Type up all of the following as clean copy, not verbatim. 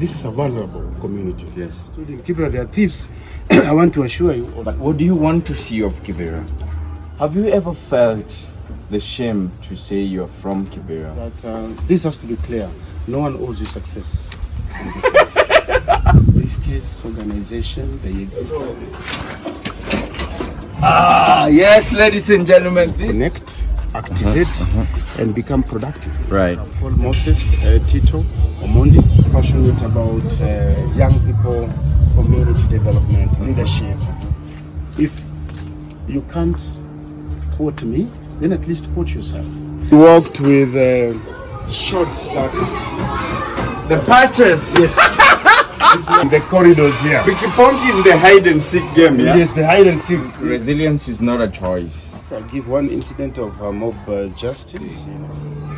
this is a vulnerable community. Yes. In Kibra, there are thieves. I want to assure you. But what do you want to see of Kibera? Have you ever felt the shame to say you're from Kibera? That this has to be clear. No one owes you success in this life. Briefcase organization, they exist. Yes, ladies and gentlemen. Connect, activate, and become productive. Right. Paul Moses, Tito, Omondi, passionate about young people, community development, leadership. If you can't quote me, then at least quote yourself. You worked with shorts that The patches. yes, the corridors here. Picky Ponky is the hide and seek game, yeah? Yes, the hide and seek. Resilience is not a choice. So I'll give one incident of mob justice.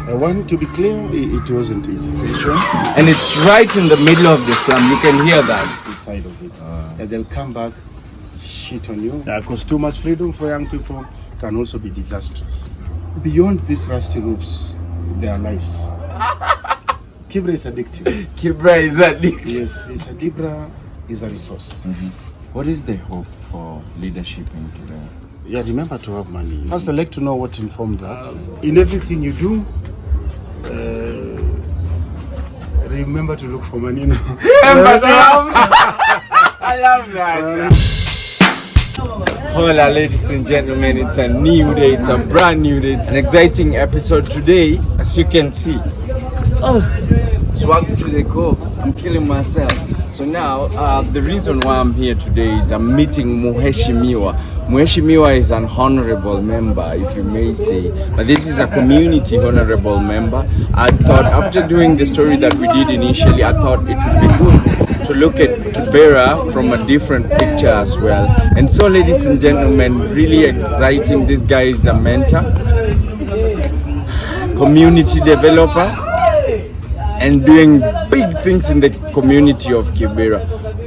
I want to be clear, it wasn't easy. And it's right in the middle of the slum. You can hear that. Side of it. And they'll come back, shit on you. Because too much freedom for young people can also be disastrous. Beyond these rusty roofs, there are lives. Kibra is addictive. Kibra is addictive. Yes, Kibra is a resource. What is the hope for leadership in Kibra? Yeah, remember to have money. First, I'd like to know what informed that. In everything you do, remember to look for money now. I love that. Hola, ladies and gentlemen, it's a new day, it's a brand new day, it's an exciting episode today, as you can see. Swag to the core, I'm killing myself. So now, the reason why I'm here today is I'm meeting Mheshimiwa. Mheshimiwa is an honorable member, if you may say, but this is a community honorable member. I thought after doing the story that we did initially, I thought it would be good to look at Kibera from a different picture as well. And so, ladies and gentlemen, really exciting. This guy is a mentor, community developer, and doing big things in the community of Kibera.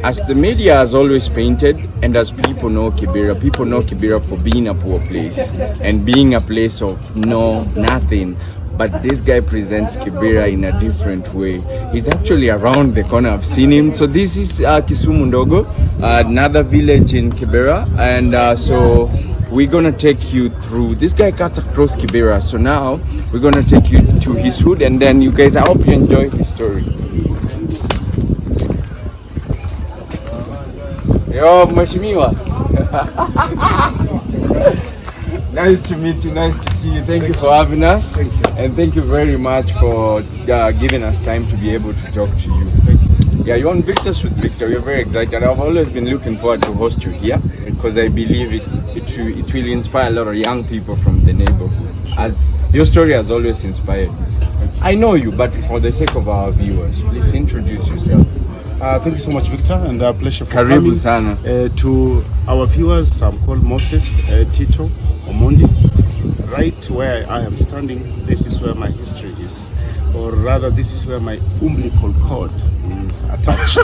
As the media has always painted, and as people know Kibera for being a poor place and being a place of nothing. But this guy presents Kibera in a different way. He's actually around the corner. I've seen him. So this is Kisumu Ndogo, another village in Kibera, and so we're gonna take you through. This guy cut across Kibera, so now we're gonna take you to his hood, and then you guys, I hope you enjoy his story. Yo, Mheshimiwa. Nice to meet you, nice to see you. Thank you for having us. Thank you. And thank you very much for giving us time to be able to talk to you. Thank you. Yeah, you're on Victors with Victor. We're very excited. I've always been looking forward to host you here because I believe it will inspire a lot of young people from the neighborhood. As your story has always inspired me. I know you, but for the sake of our viewers, please introduce yourself. Thank you so much, Victor, and a pleasure for Karibu coming. sana. To our viewers, I'm called Moses, Tito, Omondi. Right where I am standing, this is where my history is. Or rather, this is where my umbilical cord is attached.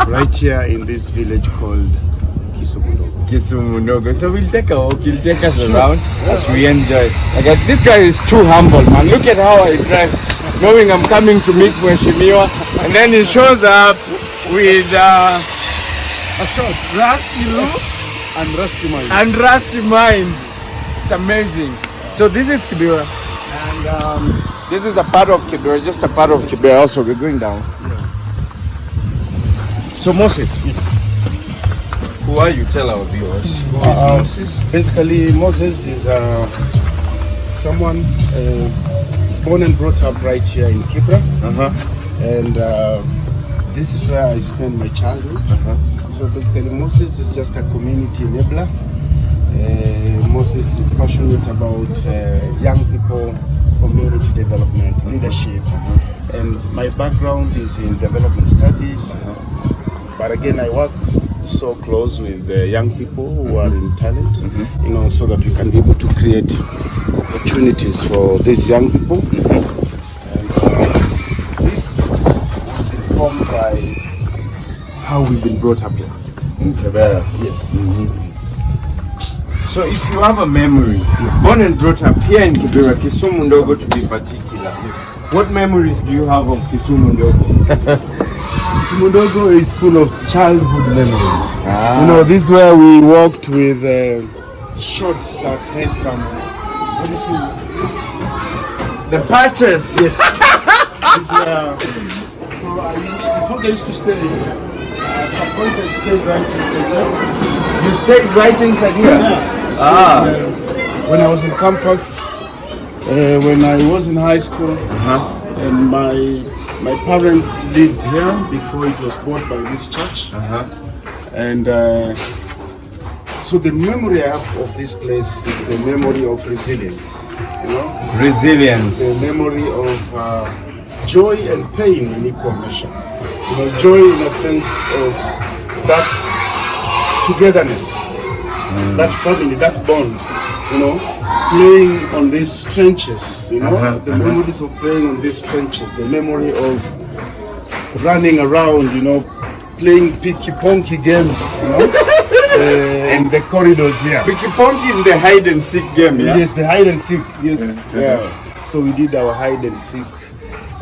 Right here in this village called Kisumu Ndogo. Kisumu Ndogo. So we'll take a walk, he'll take us around as we enjoy. Like, this guy is too humble, man. Look at how I dress, knowing I'm coming to meet Mheshimiwa, and then he shows up with A short, rusty look and rusty mind. and rusty minds. It's amazing. So this is Kibera, and this is a part of Kibera, just a part of Kibera. Also, we're going down. So Moses, Yes. who are you? Tell our viewers. Who is Moses? Basically, Moses is someone born and brought up right here in Kibra, and this is where I spent my childhood. So basically, Moses is just a community enabler. Moses is passionate about young people, community development, leadership, and my background is in development studies. But again, I work so close with young people who are in talent, you know, so that we can be able to create opportunities for these young people. And this was informed by how we've been brought up here. Yes. So if you have a memory, born and brought up here in Kibera, Kisumu Ndogo to be particular, what memories do you have of Kisumu Ndogo? Simundogo is full of childhood memories. Ah. You know, this is where we walked with shorts that had some. What do you say? The patches. Yes. This where. So I used to stay. At some point I stayed right inside there. You stayed right inside here? Yeah. When I was in campus, when I was in high school, and my parents lived here before it was bought by this church. And so the memory I have of this place is the memory of resilience. You know? Resilience. The memory of joy and pain in equal measure. You know, joy in a sense of that togetherness, that family, that bond, you know, playing on these trenches, you know, the memories of playing on these trenches, the memory of running around, you know, playing picky-ponky games, you know, in the corridors here. Picky-ponky is the hide and seek game, yeah? Yes, the hide and seek, yes, yeah. So we did our hide and seek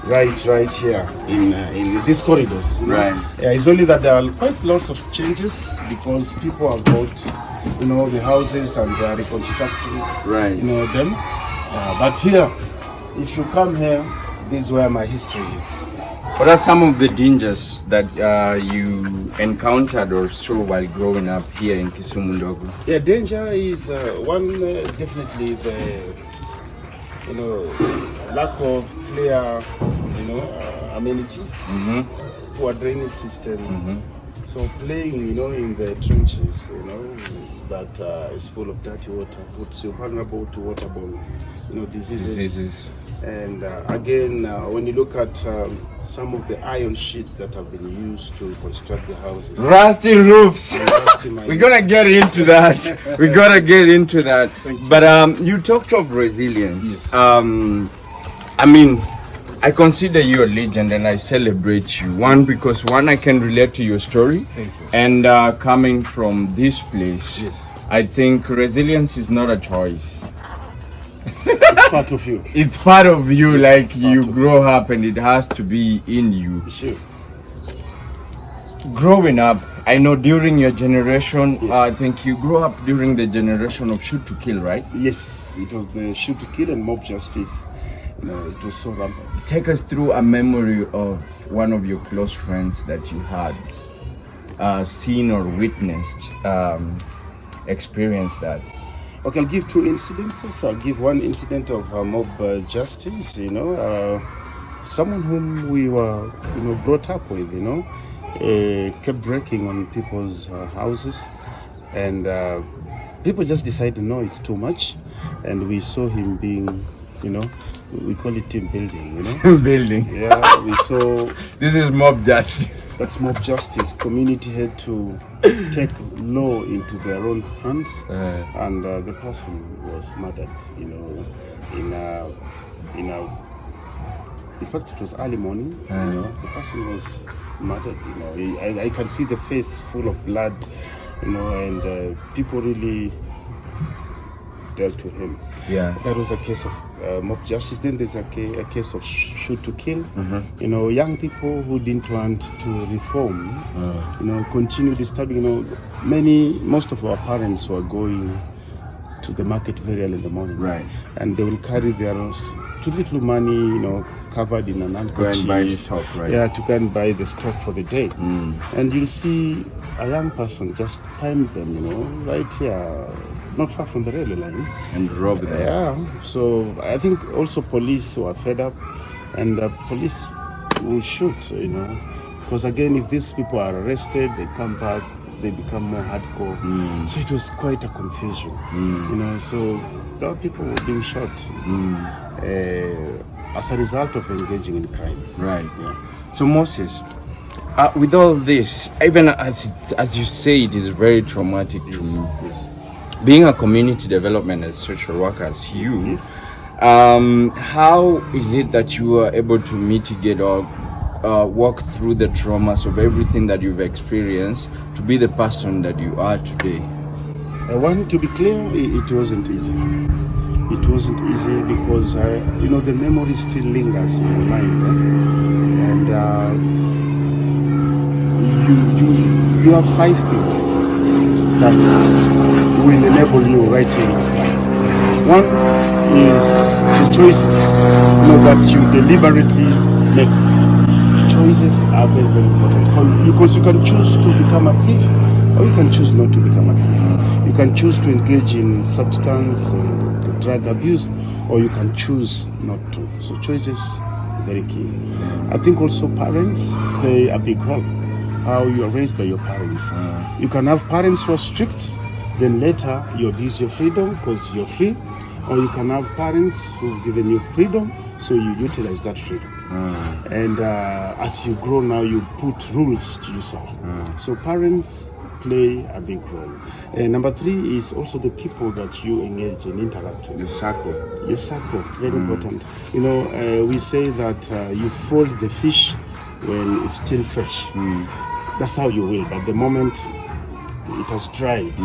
right here in these corridors. You know? Right. Yeah, it's only that there are quite lots of changes because people have bought, you know, the houses and they are reconstructing, right, you know, them. But here, if you come here, this is where my history is. What are some of the dangers that you encountered or saw while growing up here in Kisumu Ndogo? Yeah, danger is one definitely the, you know, lack of clear, you know, amenities, poor drainage system. So playing, you know, in the trenches, you know, that is full of dirty water puts you vulnerable to waterborne, you know, diseases. And again, when you look at some of the iron sheets that have been used to construct the houses, rusty roofs. We're gonna get into that. But you talked of resilience. Yes. I mean, I consider you a legend and I celebrate you. One, because I can relate to your story. Thank you. And coming from this place, yes, I think resilience is not a choice. It's part of you. It's part of you, yes, like you grow up and it has to be in you. Sure. Growing up, I know during your generation, yes, I think you grew up during the generation of shoot to kill, right? Yes, it was the shoot to kill and mob justice. You know, it was so rampant. Take us through a memory of one of your close friends that you had seen or witnessed, experienced that. Okay, I'll give two incidences. I'll give one incident of mob justice, you know, someone whom we were, you know, brought up with, you know, kept breaking on people's houses, and people just decided, no, it's too much, and we saw him being, you know, we call it team building, you know. Team building. Yeah, we saw. This is mob justice. That's mob justice. Community had to take law into their own hands, and the person was murdered, you know, in fact it was early morning, you know, the person was murdered, you know. I can see the face full of blood, you know, and people really dealt with him. Yeah, that was a case of mob justice. Then there's a case of shoot to kill. You know, young people who didn't want to reform, you know, continue disturbing. You know, most of our parents were going to the market very early in the morning, right, and they will carry their too little money, you know, covered in an handkerchief. Go and buy stock, right? Yeah, to go and buy the stock for the day. And you'll see a young person just time them, you know, right here, not far from the railway line, and rob them. Yeah, so I think also police were fed up, and police will shoot, you know, because again, if these people are arrested, they come back, they become more hardcore. So it was quite a confusion, you know. So there were people were being shot as a result of engaging in crime. Right. Yeah. So Moses, with all this, even as you say, it is very traumatic to me. Yes. Being a community development and social worker as you, Yes. how is it that you are able to mitigate or walk through the traumas of everything that you've experienced to be the person that you are today? I want to be clear, it wasn't easy. It wasn't easy because, you know, the memory still lingers in my mind. And you have 5 things that will enable you right here in this life. One is the choices, that you deliberately make. Choices are very, very important because you can choose to become a thief, or you can choose not to become a thief. You can choose to engage in substance and drug abuse, or you can choose not to. So choices, very key. I think also parents play a big role. How you are raised by your parents. You can have parents who are strict, then later you abuse your freedom because you're free, or you can have parents who've given you freedom, so you utilize that freedom. And as you grow now, you put rules to yourself. So parents play a big role. And number 3 is also the people that you engage and interact with. Your circle, very important. We say that you fold the fish when it's still fresh. That's how you will, but the moment it has dried,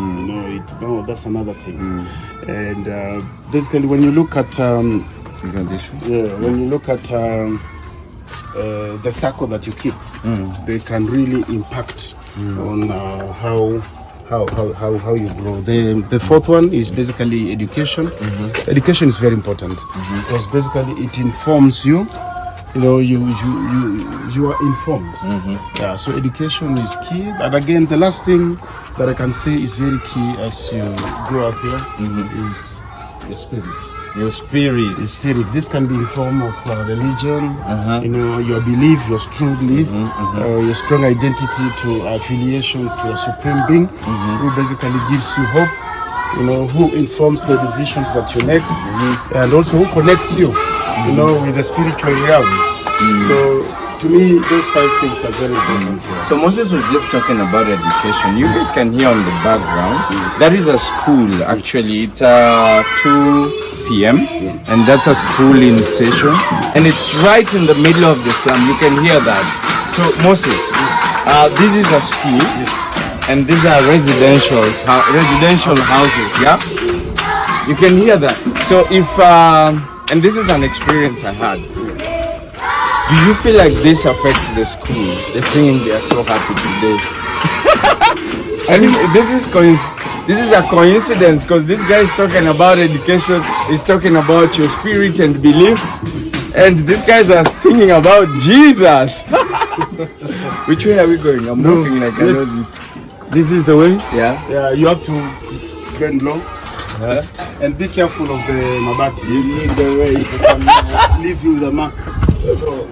that's another thing. And basically, when you look at the circle that you keep, they can really impact on how you grow. The 4th one is basically education. Education is very important because basically it informs you. You are informed. Yeah, so education is key. But again, the last thing that I can say is very key as you grow up here is your spirit. Your spirit. The spirit. This can be in form of religion, your belief, your strong belief, your strong identity to affiliation to a supreme being who basically gives you hope, who informs the decisions that you make, and also who connects you, with the spiritual realms. So to me, those 5 things are very important. So Moses was just talking about education. You guys can hear on the background. That is a school, actually. It's 2 p.m. and that's a school in session. And it's right in the middle of the slum. You can hear that. So Moses, this is a school. And these are residential houses, yeah? You can hear that. So if, and this is an experience I had. Do you feel like this affects the school? The singing, they are so happy today. I mean, this is a coincidence because this guy is talking about education, he's talking about your spirit and belief, and these guys are singing about Jesus. Which way are we going? I'm looking like I know this. This is the way? Yeah. Yeah, you have to bend low. And be careful of the mabati. You need the way. You can leave you the mark. So.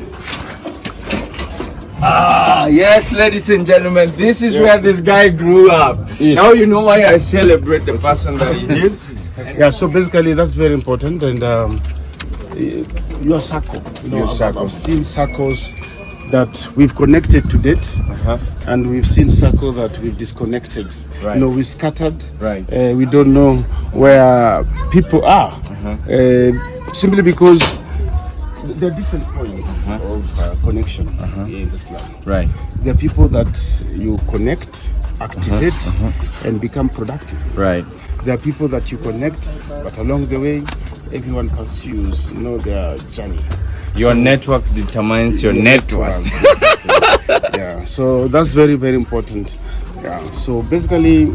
Yes, ladies and gentlemen, this is where this guy grew up. Yes. Now you know why I celebrate the person that he is. Yeah, so basically that's very important. And your circle. I've seen circles that we've connected to date, and we've seen circles that we've disconnected. Right. We've scattered. Right. We don't know where people are, simply because there are different points of connection in this life. Right. There are people that you connect, activate, and become productive. Right. There are people that you connect, but along the way, everyone pursues, their journey. Your network determines your network. Yeah, so that's very, very important. Yeah, so basically,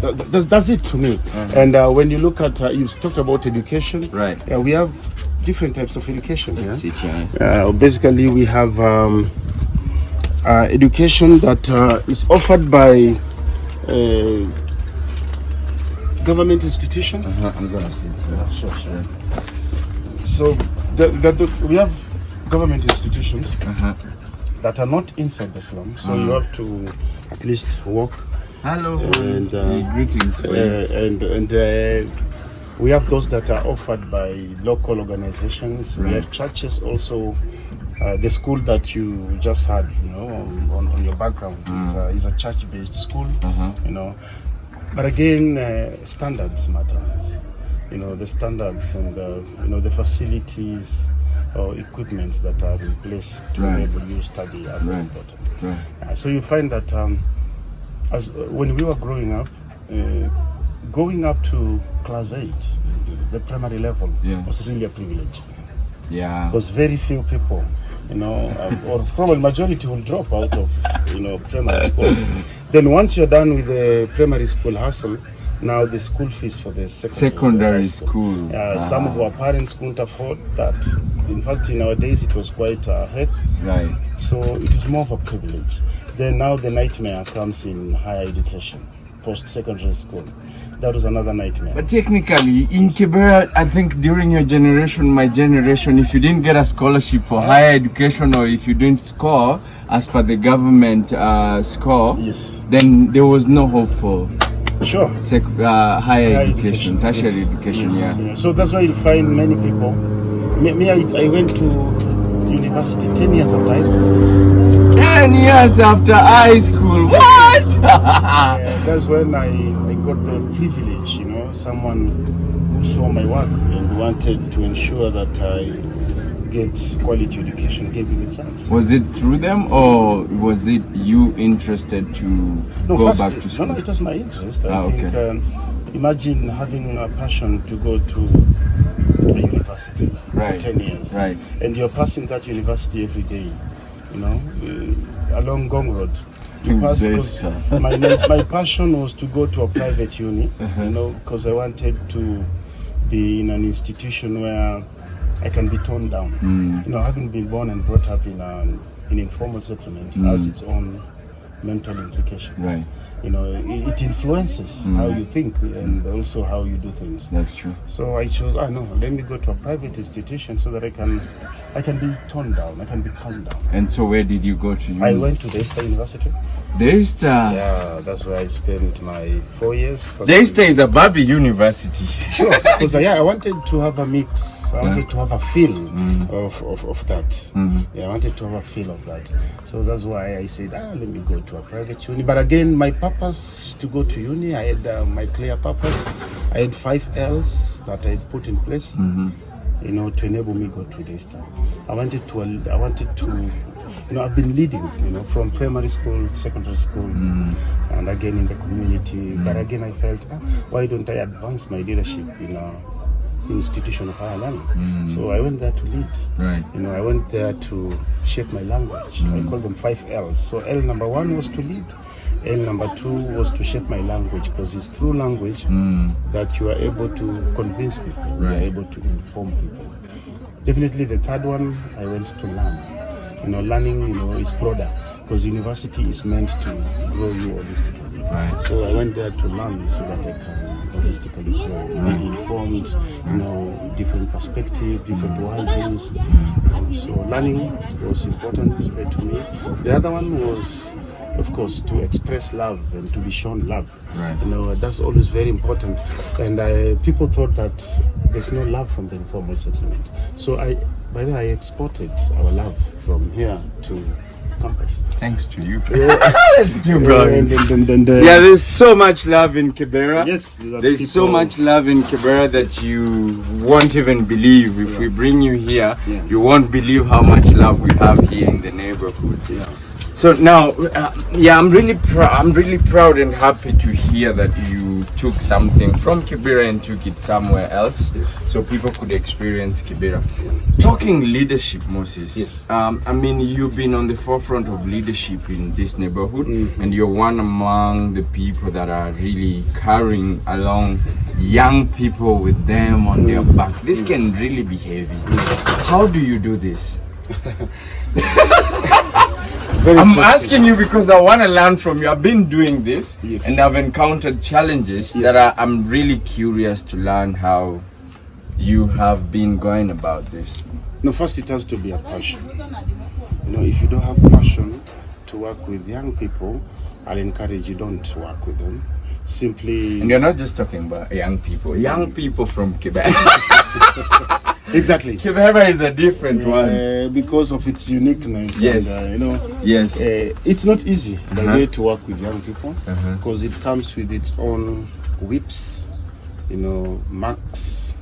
that's it to me. And when you look at, you talked about education. Right. Yeah, we have different types of education. That's it, basically, we have education that is offered by government institutions. I'm gonna sit here. Sure. So we have government institutions that are not inside the slum, so you have to at least walk. Hello. And greetings. And we have those that are offered by local organizations. Right. We have churches also. The school that you just had, on your background is a church-based school. But again, standards matter. The standards and the facilities or equipment that are in place to enable you study are very important. So you find that as when we were growing up, going up to class 8, the primary level, was really a privilege. Yeah. Because very few people or probably majority will drop out of primary school. Then once you're done with the primary school hustle, now the school fees for the secondary school. Some of our parents couldn't afford that. In fact, in our days it was quite a heck. Right. So it is more of a privilege. Then now the nightmare comes in higher education, post-secondary school. That was another nightmare. But technically, in Kibra, I think during your generation, my generation, if you didn't get a scholarship for higher education, or if you didn't score as per the government score, yes, then there was no hope for higher education, tertiary education. Yes. Yeah. So that's why you find many people. Me, I went to university 10 years after high school. 10 years after high school. What? That's when I got the privilege, someone who saw my work and wanted to ensure that I get quality education, gave me the chance. Was it through them, or was it you interested to go back to school? No, it was my interest. I think, imagine having a passion to go to a university for 10 years. Right. And you're passing that university every day, along Gong Road. My passion was to go to a private uni, because I wanted to be in an institution where I can be toned down. Having been born and brought up in an informal settlement has its own mental implications. Right. It influences how you think and also how you do things. That's true. So I chose, let me go to a private institution so that I can be toned down, I can be calmed down. And so where did you go to uni? I went to Daystar University. Daystar? Yeah, that's where I spent my 4 years. Daystar is a Barbie university. Sure, because I wanted to have a mix. I wanted to have a feel of that. Yeah, I wanted to have a feel of that. So that's why I said, let me go to a private uni. But again, my purpose to go to uni, I had my clear purpose. I had 5 L's that I had put in place, to enable me go to Daystar. I wanted to, I've been leading, from primary school, secondary school, and again in the community. But again, I felt, why don't I advance my leadership in an institution of higher learning? So I went there to lead. Right. I went there to shape my language. I call them 5 L's. So L number 1 was to lead. L number 2 was to shape my language, because it's through language that you are able to convince people, you are able to inform people. Definitely the third one, I went to learn. Learning, is broader, because university is meant to grow you holistically. Right. So I went there to learn so that I can holistically grow, be informed, different perspectives, different worldviews. So learning was important to me. The other one was, of course, to express love and to be shown love. Right. That's always very important. And people thought that there's no love from the informal settlement. So I exported our love from here to campus. Thanks to you. You, bro. There's so much love in Kibra. Yes. There's so much love in Kibra that you won't even believe. If we bring you here, you won't believe how much love we have here in the neighborhood. Yeah. So now, I'm really proud and happy to hear that you took something from Kibra and took it somewhere else, so people could experience Kibra. Talking leadership, Moses. Yes. You've been on the forefront of leadership in this neighborhood, and you're one among the people that are really carrying along young people with them on their back. This can really be heavy. How do you do this? I'm asking you because I want to learn from you. I've been doing this, and I've encountered challenges that I'm really curious to learn how you have been going about this. No, first it has to be a passion. If you don't have passion to work with young people, I'll encourage you, don't work with them. Simply. And you're not just talking about young people from Quebec. Exactly. Kibra is a different one because of its uniqueness. Yes. And, yes. It's not easy by way to work with young people, because it comes with its own whips, marks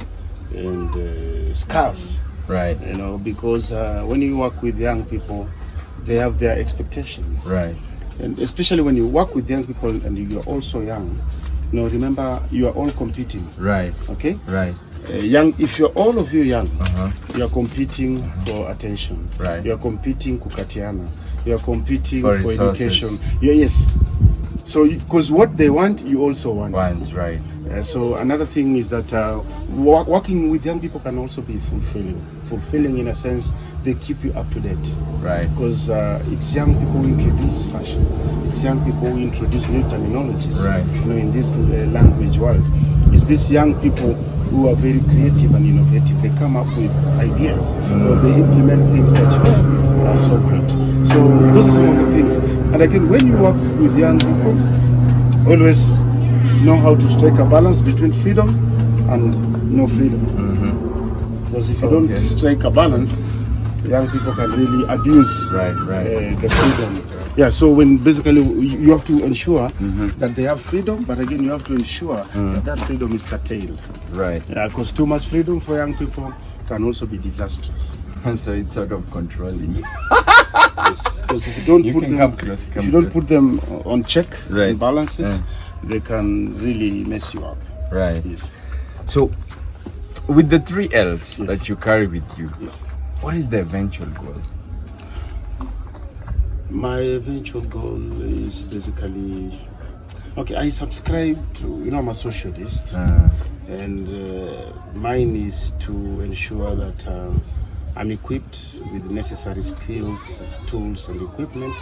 and scars. Right. Because when you work with young people, they have their expectations. Right. And especially when you work with young people and you're also young, remember, you are all competing. Right. Okay. Right. if you're all of you young, you're competing for attention. Right. You're competing kukatiana. You're competing For for resources. education. Yes. So, because what they want, you also want. Right. So another thing is that working with young people can also be fulfilling in a sense. They keep you up to date, Right. because it's young people who introduce fashion, it's young people who introduce new terminologies, Right. in this language world. It's these young people who are very creative and innovative. They come up with ideas, or they implement things that are so great. So those are some of the things. And again, when you work with young people, always know how to strike a balance between freedom and no freedom. Because if you don't strike a balance, young people can really abuse the freedom. Yeah, so when basically you have to ensure that they have freedom, but again you have to ensure that freedom is curtailed. Right. Yeah, because too much freedom for young people can also be disastrous. So it's sort of controlling. Yes, because if you don't put them on check and balances, they can really mess you up. Right. Yes. So with the 3 L's that you carry with you, what is the eventual goal? My eventual goal is basically, I subscribe to, I'm a socialist, and mine is to ensure that I'm equipped with the necessary skills, tools, and equipment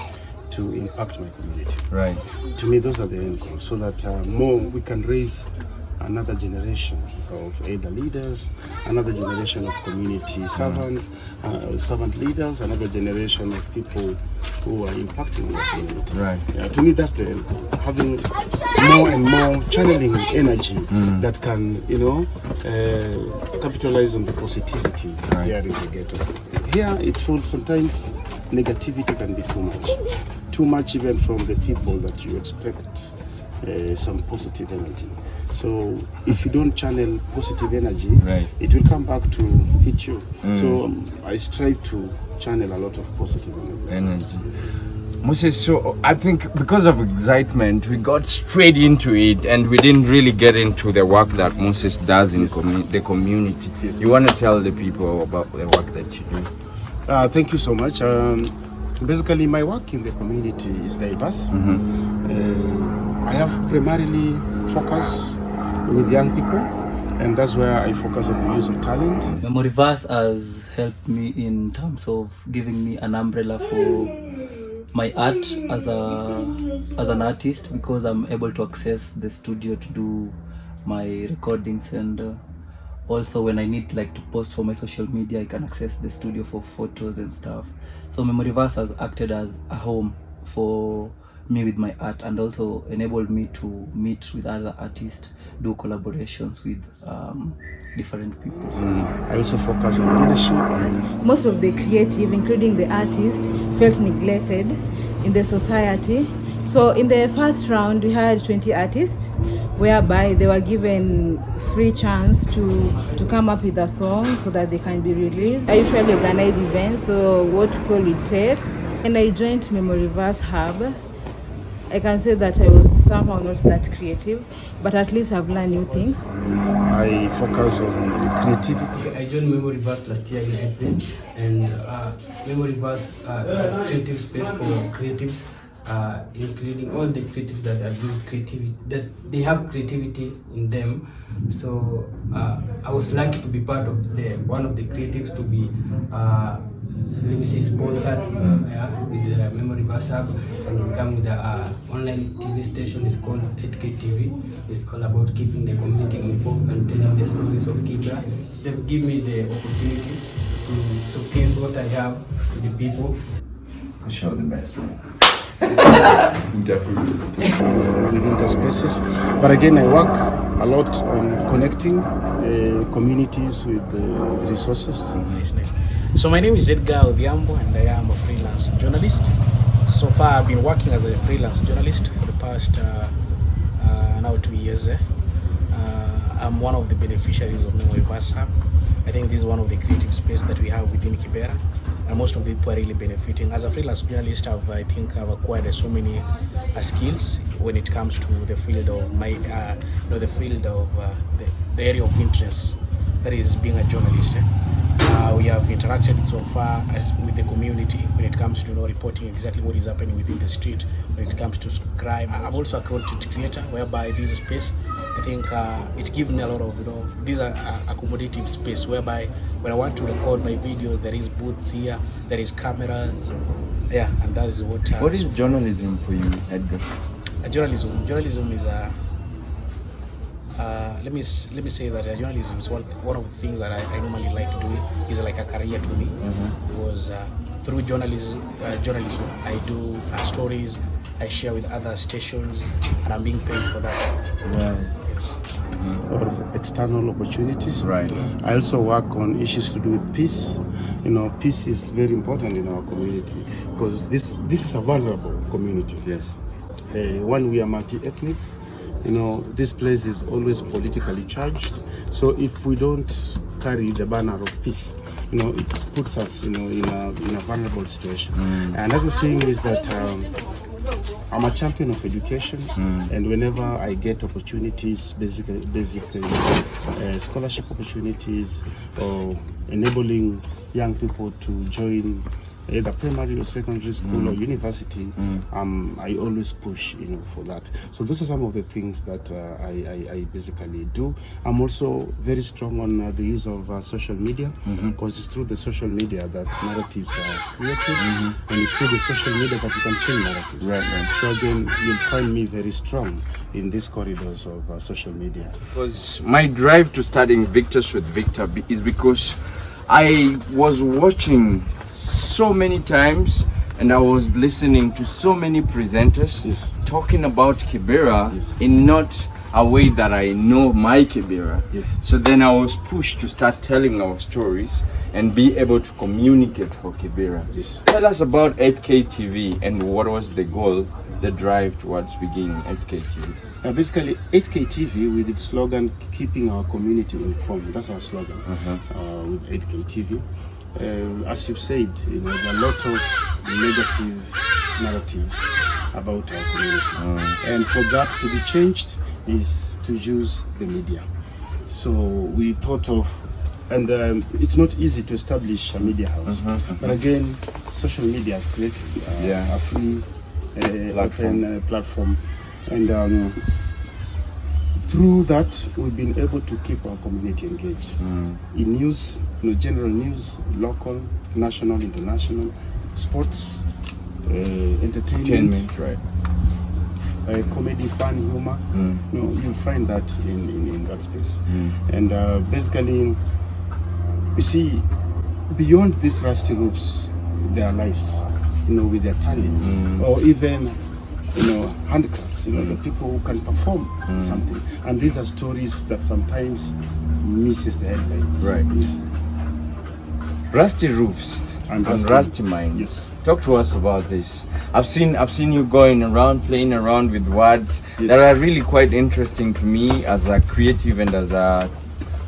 to impact my community. Right. To me, those are the end goals, so that we can raise another generation of either leaders, another generation of community servants, servant leaders, another generation of people who are impacting the community. Right. To me, that's the having more and more channeling energy that can, capitalize on the positivity here in the ghetto. Here, it's full. Sometimes negativity can be too much even from the people that you expect some positive energy. So if you don't channel positive energy, it will come back to hit you. So I strive to channel a lot of positive energy. Moses, so I think because of excitement, we got straight into it and we didn't really get into the work that Moses does in the community. You want to tell the people about the work that you do? Thank you so much. Basically, my work in the community is diverse. I have primarily focus with young people, and that's where I focus on the use of talent. Memoriverse has helped me in terms of giving me an umbrella for my art as an artist, because I'm able to access the studio to do my recordings, and also when I need to post for my social media, I can access the studio for photos and stuff. So Memoriverse has acted as a home for me with my art, and also enabled me to meet with other artists, do collaborations with different people. I also focus on leadership. Most of the creative, including the artist, felt neglected in the society. So in the first round, we had 20 artists, whereby they were given free chance to come up with a song so that they can be released. I usually organize events, so what people will take. And I joined Memoriverse Hub. I can say that I was somehow not that creative, but at least I've learned new things. I focus on creativity. I joined Memoriverse last year in April, and Memoriverse is a creative space for creatives, including all the creatives that are doing creativity, that they have creativity in them. So I was lucky to be part of one of the creatives to be sponsored with the Memoriverse Hub, and we come with an online TV station. It's called 8K TV. It's all about keeping the community involved and telling the stories of Kibra. They've given me the opportunity to showcase what I have to the people. Show the best one. Within the spaces, but again I work a lot on connecting communities with resources. So my name is Edgar Odhiambo, and I am a freelance journalist. So far I've been working as a freelance journalist for the past now 2 years. I'm one of the beneficiaries of Memoriverse Hub. I think this is one of the creative space that we have within Kibra, and most of the people are really benefiting. As a freelance journalist, I've acquired so many skills when it comes to the field of the area of interest. that is being a journalist. We have interacted so far with the community when it comes to reporting exactly what is happening within the street, when it comes to crime. I'm also a content creator, whereby this space, I think it gives me a lot of, these are accommodative space, whereby when I want to record my videos, there is booths here, there is cameras, yeah, and that is what. What is journalism for you, Edgar? Journalism is a. Let me say that journalism is one of the things that I normally like doing. Is like a career to me, because through journalism I do stories I share with other stations, and I'm being paid for that. Right. Yes. Or external opportunities. Right. I also work on issues to do with peace. Peace is very important in our community, because this is a vulnerable community. Yes. One, we are multi-ethnic. This place is always politically charged. So if we don't carry the banner of peace, it puts us, in a vulnerable situation. Another thing is that I'm a champion of education, and whenever I get opportunities, basically scholarship opportunities, or enabling young people to join either primary or secondary school or university, I always push, for that. So those are some of the things that I basically do. I'm also very strong on the use of social media, because it's through the social media that narratives are created, and it's through the social media that you can change narratives. Right. So again, you'll find me very strong in these corridors of social media. Because my drive to studying Victors with Victor is because I was watching so many times, and I was listening to so many presenters talking about Kibra in not a way that I know my Kibra. So then I was pushed to start telling our stories and be able to communicate for Kibra. Tell us about 8K TV and what was the goal, the drive towards beginning 8K TV. Basically, 8K TV with its slogan, keeping our community informed. That's our slogan with 8K TV. As you've said, there are a lot of negative narratives about our community, and for that to be changed is to use the media. So we thought of, and it's not easy to establish a media house, but again, social media has created a free open platform, and through that, we've been able to keep our community engaged in news, general news, local, national, international, sports, entertainment, right? Comedy, fun, humor. You'll find that in that space. And basically, you see, beyond these rusty roofs, there are lives, with their talents, or even handicrafts, the people who can perform something. And these are stories that sometimes misses the headlines. Right. Yes. Rusty roofs and rusty minds. Yes. Talk to us about this. I've seen you going around, playing around with words that are really quite interesting to me as a creative and as a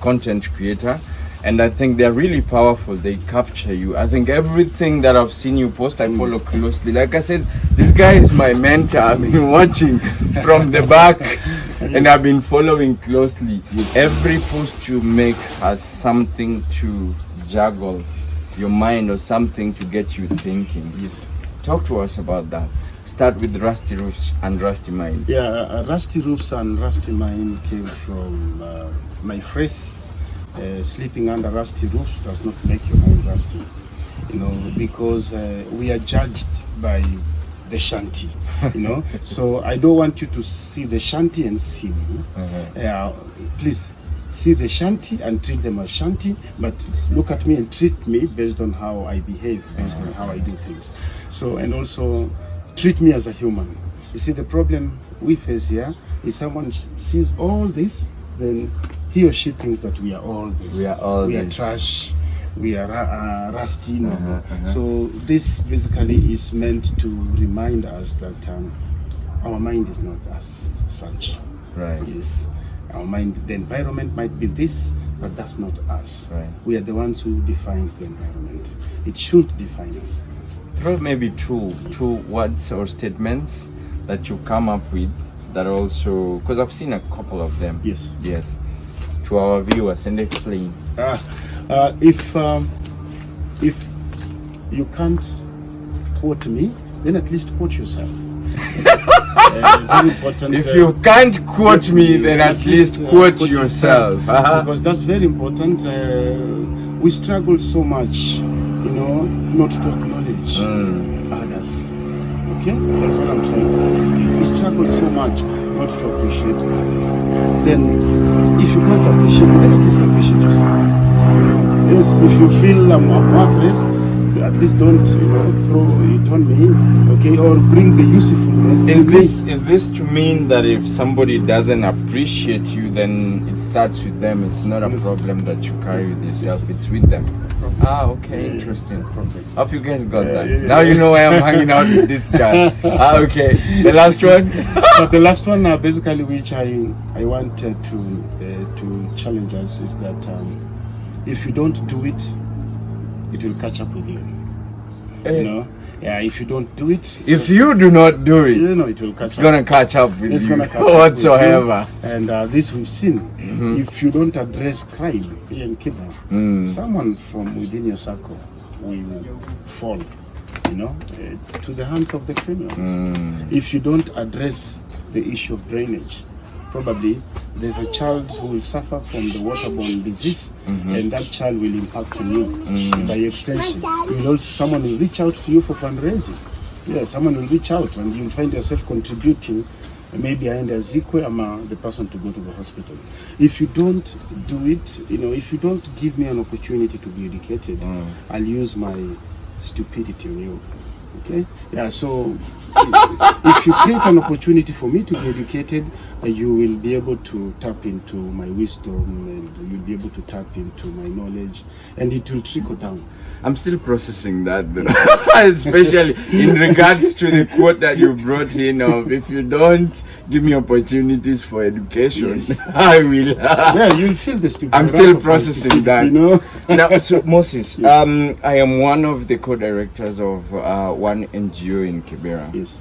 content creator. And I think they're really powerful. They capture you. I think everything that I've seen you post, I follow closely. Like I said, this guy is my mentor. I've been watching from the back, and I've been following closely. Every post you make has something to juggle your mind or something to get you thinking. Yes. Talk to us about that. Start with Rusty Roofs and Rusty Minds. Yeah, Rusty Roofs and Rusty Mind came from my phrase. Sleeping under rusty roofs does not make your mind rusty, because we are judged by the shanty, So I don't want you to see the shanty and see me. Please see the shanty and treat them as shanty, but look at me and treat me based on how I behave, based on how I do things. So, and also treat me as a human. You see, the problem we face here is someone sees all this, then he or she thinks that we are all this. We are trash. We are rusty. So this basically is meant to remind us that our mind is not as such. Right. Yes. Our mind, the environment might be this, but that's not us. Right. We are the ones who defines the environment. It shouldn't define us. Throw maybe two words or statements that you come up with that also, because I've seen a couple of them. Yes. to our viewers and explain. If you can't quote me, then at least quote yourself. Very important. If you can't quote me, then at least quote yourself. Because that's very important. We struggle so much, not to acknowledge others. Okay, that's what I'm trying to communicate. We struggle so much not to appreciate others. Then, if you can't appreciate me, then at least appreciate yourself. Yes, if you feel I'm worthless, at least don't throw it on me, okay, or bring the usefulness. Is this to mean that if somebody doesn't appreciate you, then it starts with them? It's not a problem that you carry with yourself, it's with them. Okay, interesting. Hope you guys got that. Now you know why I'm hanging out with this guy. Okay, the last one. The last one, basically, which I wanted to challenge us is that if you don't do it, it will catch up with you. If you don't do it, if you do not do it, it will catch up. It's gonna catch up with it's you gonna catch whatsoever. Up with you. And this we've seen. If you don't address crime here in Kibra, someone from within your circle will fall, to the hands of the criminals. If you don't address the issue of drainage, probably there's a child who will suffer from the waterborne disease, and that child will impact on you. By extension, someone will reach out to you for fundraising. Yeah, someone will reach out, and you'll find yourself contributing. Maybe I end as equal the person to go to the hospital. If you don't do it, if you don't give me an opportunity to be educated, I'll use my stupidity on you. Okay? Yeah, so if you create an opportunity for me to be educated, you will be able to tap into my wisdom, and you'll be able to tap into my knowledge, and it will trickle down. I'm still processing that, though. Especially in regards to the quote that you brought in of, if you don't give me opportunities for education, I will. You'll feel the stupidity. I'm still processing that. Now, so Moses, I am one of the co-directors of one NGO in Kibra. Yes.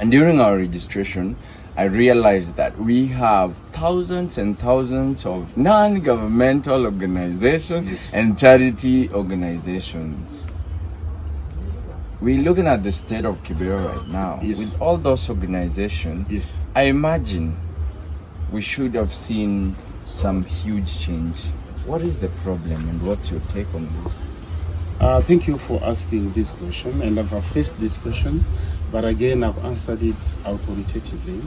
And during our registration, I realized that we have thousands and thousands of non-governmental organizations and charity organizations. We're looking at the state of Kibra right now. With all those organizations, I imagine we should have seen some huge change. What is the problem, and what's your take on this? Thank you for asking this question, and I've faced this question, but again I've answered it authoritatively.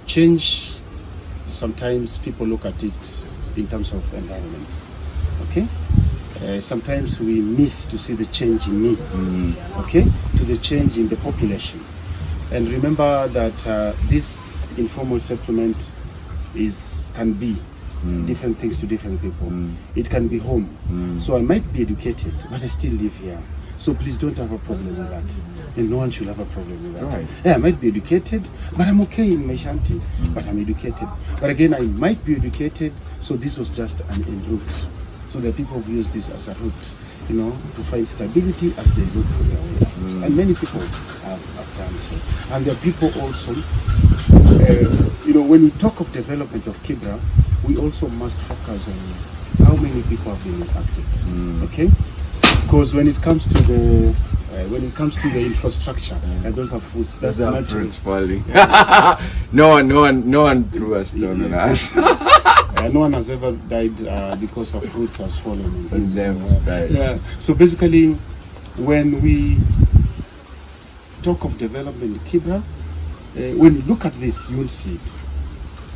Change, sometimes people look at it in terms of environment. Okay, sometimes we miss to see the change in me. Okay, to the change in the population, and remember that this informal settlement can be different things to different people. It can be home. So I might be educated, but I still live here. So please don't have a problem with that. And no one should have a problem with that. Right. Yeah, I might be educated, but I'm okay in my shanty. But I'm educated. But again, I might be educated, so this was just an en route. So the people have used this as a route, to find stability as they look for their way out. And many people have done so. And there are people also, when we talk of development of Kibra, we also must focus on how many people have been impacted. Okay, because when it comes to the infrastructure, and those are fruits. That's the fruits falling. No one threw a stone on us. No one has ever died because a fruit has fallen on them. Right. Yeah. So basically, when we talk of development in Kibra, when you look at this, you won't see it.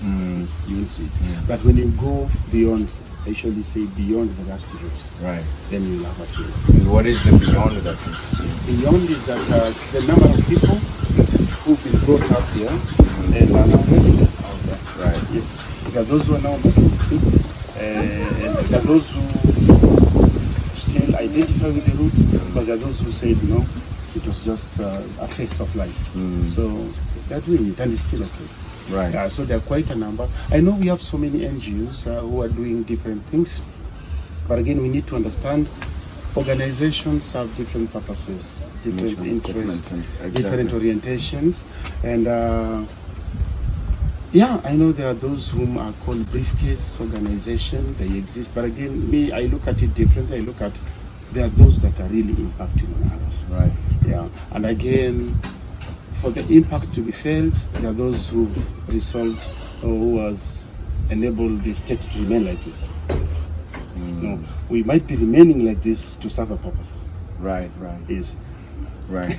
You won't see it. But when you go beyond, I usually say beyond the rusty roofs, right, then you'll have a feel. And what is the beyond that you've seen? Beyond is that the number of people who've been brought up here and are now living out there. Right. Yes. There are those who are now making people, and there are those who still identify with the roots, but there are those who said no, it was just a phase of life. So they're doing it, and it's still okay. Right. So there are quite a number. I know we have so many NGOs who are doing different things, but again, we need to understand organizations have different purposes, different interests, different orientations, and Yeah, I know there are those whom are called briefcase organization. They exist, but again, me, I look at it differently. I look at there are those that are really impacting on others. Right. Yeah, and again, for the impact to be felt, there are those who resolved or who has enabled the state to remain like this. No, we might be remaining like this to serve a purpose. Right. Yes. Right.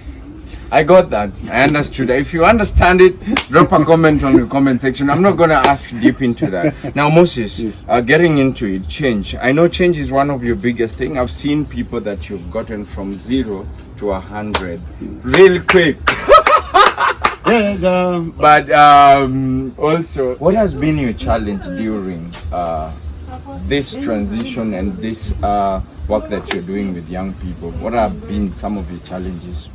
I got that. I understood. If you understand it, drop a comment on the comment section. I'm not going to ask deep into that. Now, Moses, Yes. Getting into it, change. I know change is one of your biggest things. I've seen people that you've gotten from 0 to 100 real quick. Yeah, But also, what has been your challenge during this transition and this work that you're doing with young people? What have been some of your challenges?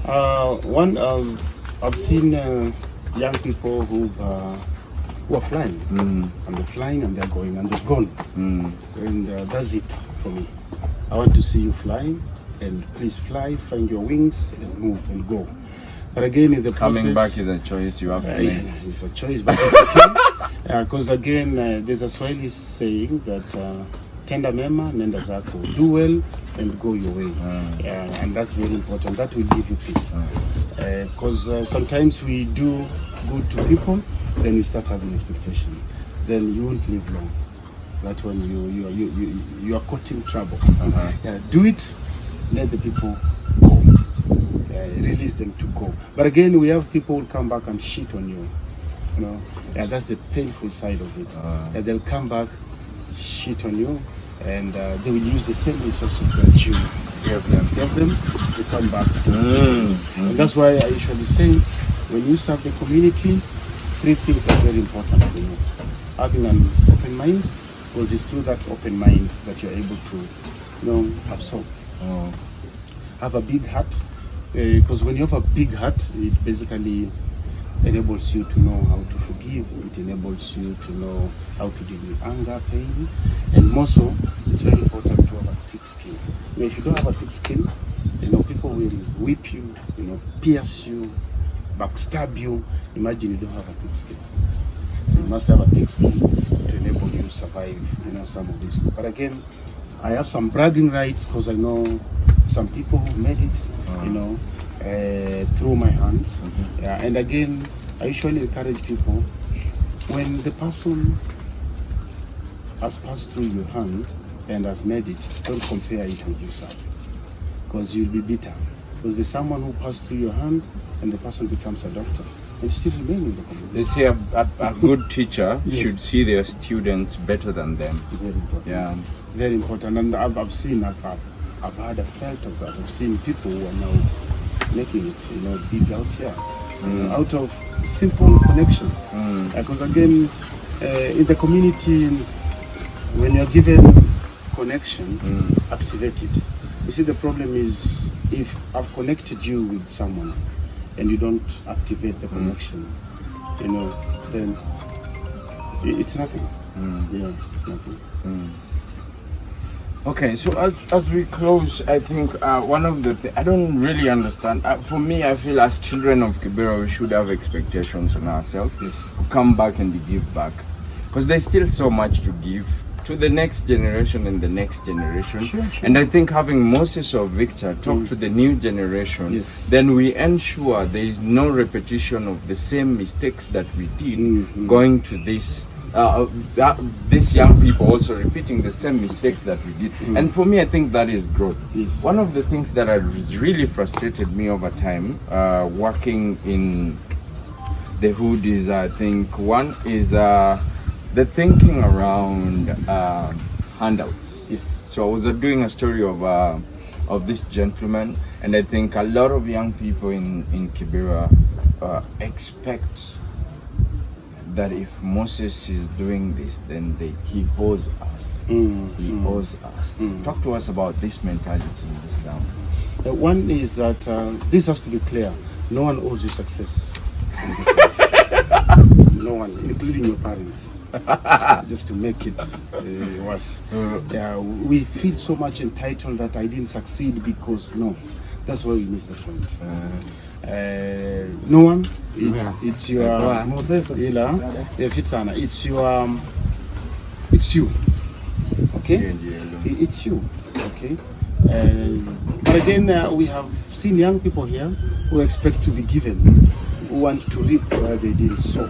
one, I've seen young people who are flying, and they're flying and they're going and they've gone, and that's it for me. I want to see you flying, and please fly, find your wings, and move and go. But again, in the process, Coming back is a choice you have to make. yeah, it's a choice, but it's okay. Because again, there's a Swahili saying that tenda mema nenda zako, do well and go your way. And that's very important. That will give you peace. Because sometimes we do good to people, then you start having expectation. Then you won't live long. That when you are caught in trouble. Yeah, do it. Let the people go. Release them to go. But again, we have people who come back and shit on you. You know, yeah, that's the painful side of it. They'll come back, shit on you, and they will use the same resources that you give them to come back. And that's why I usually say, when you serve the community, 3 things are very important for you. Having an open mind, because it's through that open mind that you're able to, absorb. Have a big heart, because when you have a big heart, it basically enables you to know how to forgive. It enables you to know how to deal with anger, pain, and more so, it's very important to have a thick skin. If you don't have a thick skin, people will whip you, pierce you, backstab you. Imagine you don't have a thick skin. So you must have a thick skin to enable you to survive, some of this. But again, I have some bragging rights because I know some people who made it, through my hands. Yeah, and again, I usually encourage people, when the person has passed through your hand and has made it, don't compare it with yourself, because you'll be bitter. Because there's someone who passed through your hand and the person becomes a doctor and still remain in the community. They say a good teacher Yes. should see their students better than them. Very important. Yeah. Very important. And I've had a felt of that. I've seen people who are now making it, big out here, out of simple connection. Because again, in the community, when you're given connection, activate it. You see, the problem is if I've connected you with someone and you don't activate the connection, then it's nothing. Yeah, it's nothing. Okay, so as we close, I think one of the I don't really understand. For me, I feel as children of Kibra, we should have expectations on ourselves. To come back and give back, because there's still so much to give to the next generation and the next generation. Sure. And I think having Moses or Victor talk to the new generation, then we ensure there is no repetition of the same mistakes that we did going to this. These young people also repeating the same mistakes that we did. And for me, I think that is growth. One of the things that has really frustrated me over time, working in the hood, is I think one is the thinking around handouts. So I was doing a story of this gentleman, and I think a lot of young people in Kibra expect that if Moses is doing this, then he owes us. He owes us. Talk to us about this mentality in this town. One is that this has to be clear. No one owes you success in this life. No one, including your parents. Just to make it worse. Yeah, we feel so much entitled that I didn't succeed because no. That's why we miss the point. No one It's your it's you. Okay, it's you. Okay, but again, we have seen young people here who expect to be given, who want to reap where they didn't sow,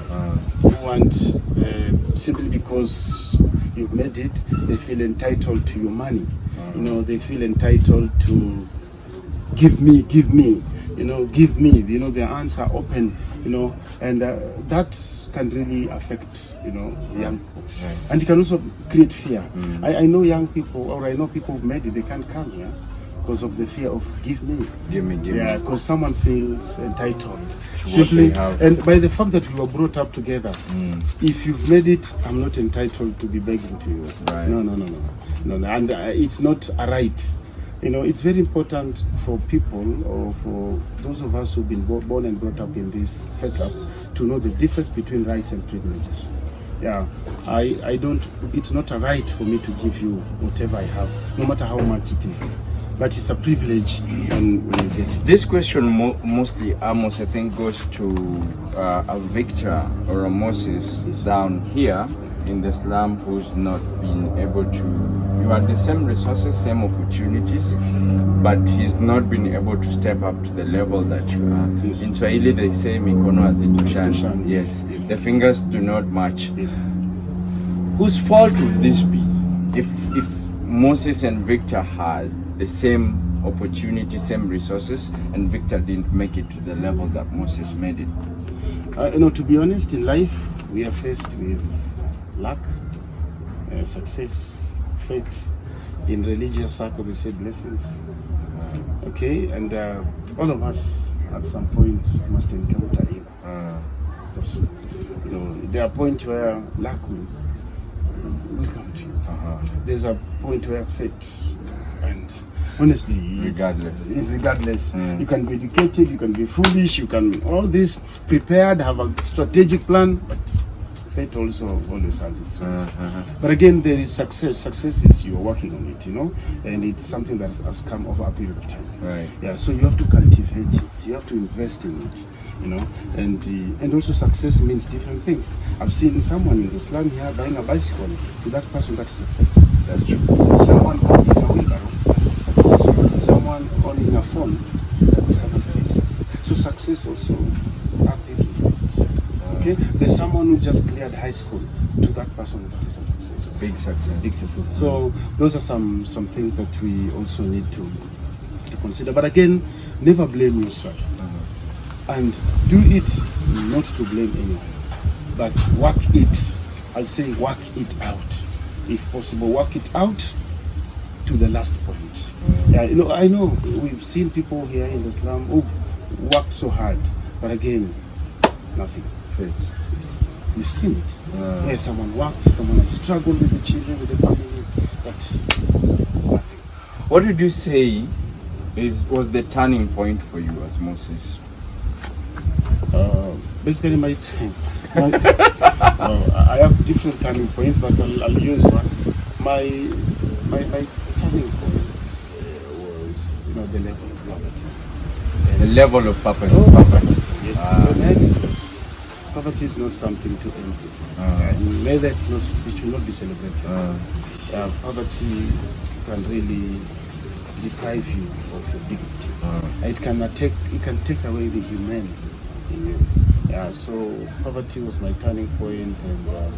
who want simply because you've made it, they feel entitled to your money. You know, they feel entitled to give me. You know, give me. You know, their hands are open. You know, and that can really affect, you know, young people, and it can also create fear. I know young people, or I know people who've made it, they can't come here because of the fear of give me. Yeah, because someone feels entitled simply, and by the fact that we were brought up together. If you've made it, I'm not entitled to be begging to you. No, and it's not a right. You know, it's very important for people, or for those of us who've been born and brought up in this setup, to know the difference between rights and privileges. Yeah, I don't, it's not a right for me to give you whatever I have, no matter how much it is. But it's a privilege when you get it. This question mostly, Amos, I think, goes to a Victor or a Moses down here in the slum who's not been able to, you had the same resources, same opportunities, but he's not been able to step up to the level that you are. Yes. In Swahili they say mikono hazitoshani. Yes. The fingers do not match. Yes. Whose fault would this be? If Moses and Victor had the same opportunity, same resources, and Victor didn't make it to the level that Moses made it? You know, to be honest, in life we are faced with luck, success, fate. In religious circle, they say blessings. Okay, and all of us at some point must encounter evil. Because, you know, there are points where luck will come to you. There's a point where fate, and honestly, regardless, you can be educated, you can be foolish, you can all this prepared, have a strategic plan, but fate also always has its ways. But again, there is success. Success is you're working on it, you know, and it's something that has come over a period of time. Right. Yeah. So you have to cultivate it. You have to invest in it, you know, and also success means different things. I've seen someone in the slum here buying a bicycle. To that person, that is success. That's true. Someone owning a wheelbarrow, that's success. Someone owning a phone, that's success. So success also are different. Okay, there's someone who just cleared high school. To that person, that is a success. Big success. Big success. So those are some things that we also need to consider. But again, never blame yourself, and do it not to blame anyone, but work it. I'll say work it out, if possible. Work it out to the last point. Yeah, you know, I know we've seen people here in the slum who've worked so hard, but again, nothing. Yes, you've seen it. Yeah, someone worked, someone has struggled with the children, with the family, but nothing. What would you say was the turning point for you as Moses? Basically, my time. I have different turning points, but I'll use one. My turning point was, you know, the level of poverty. The level of poverty. Yes. Poverty is not something to envy. Neither it should not be celebrated. Poverty can really deprive you of your dignity. It can take away the humanity in you. Yeah, so poverty was my turning point, and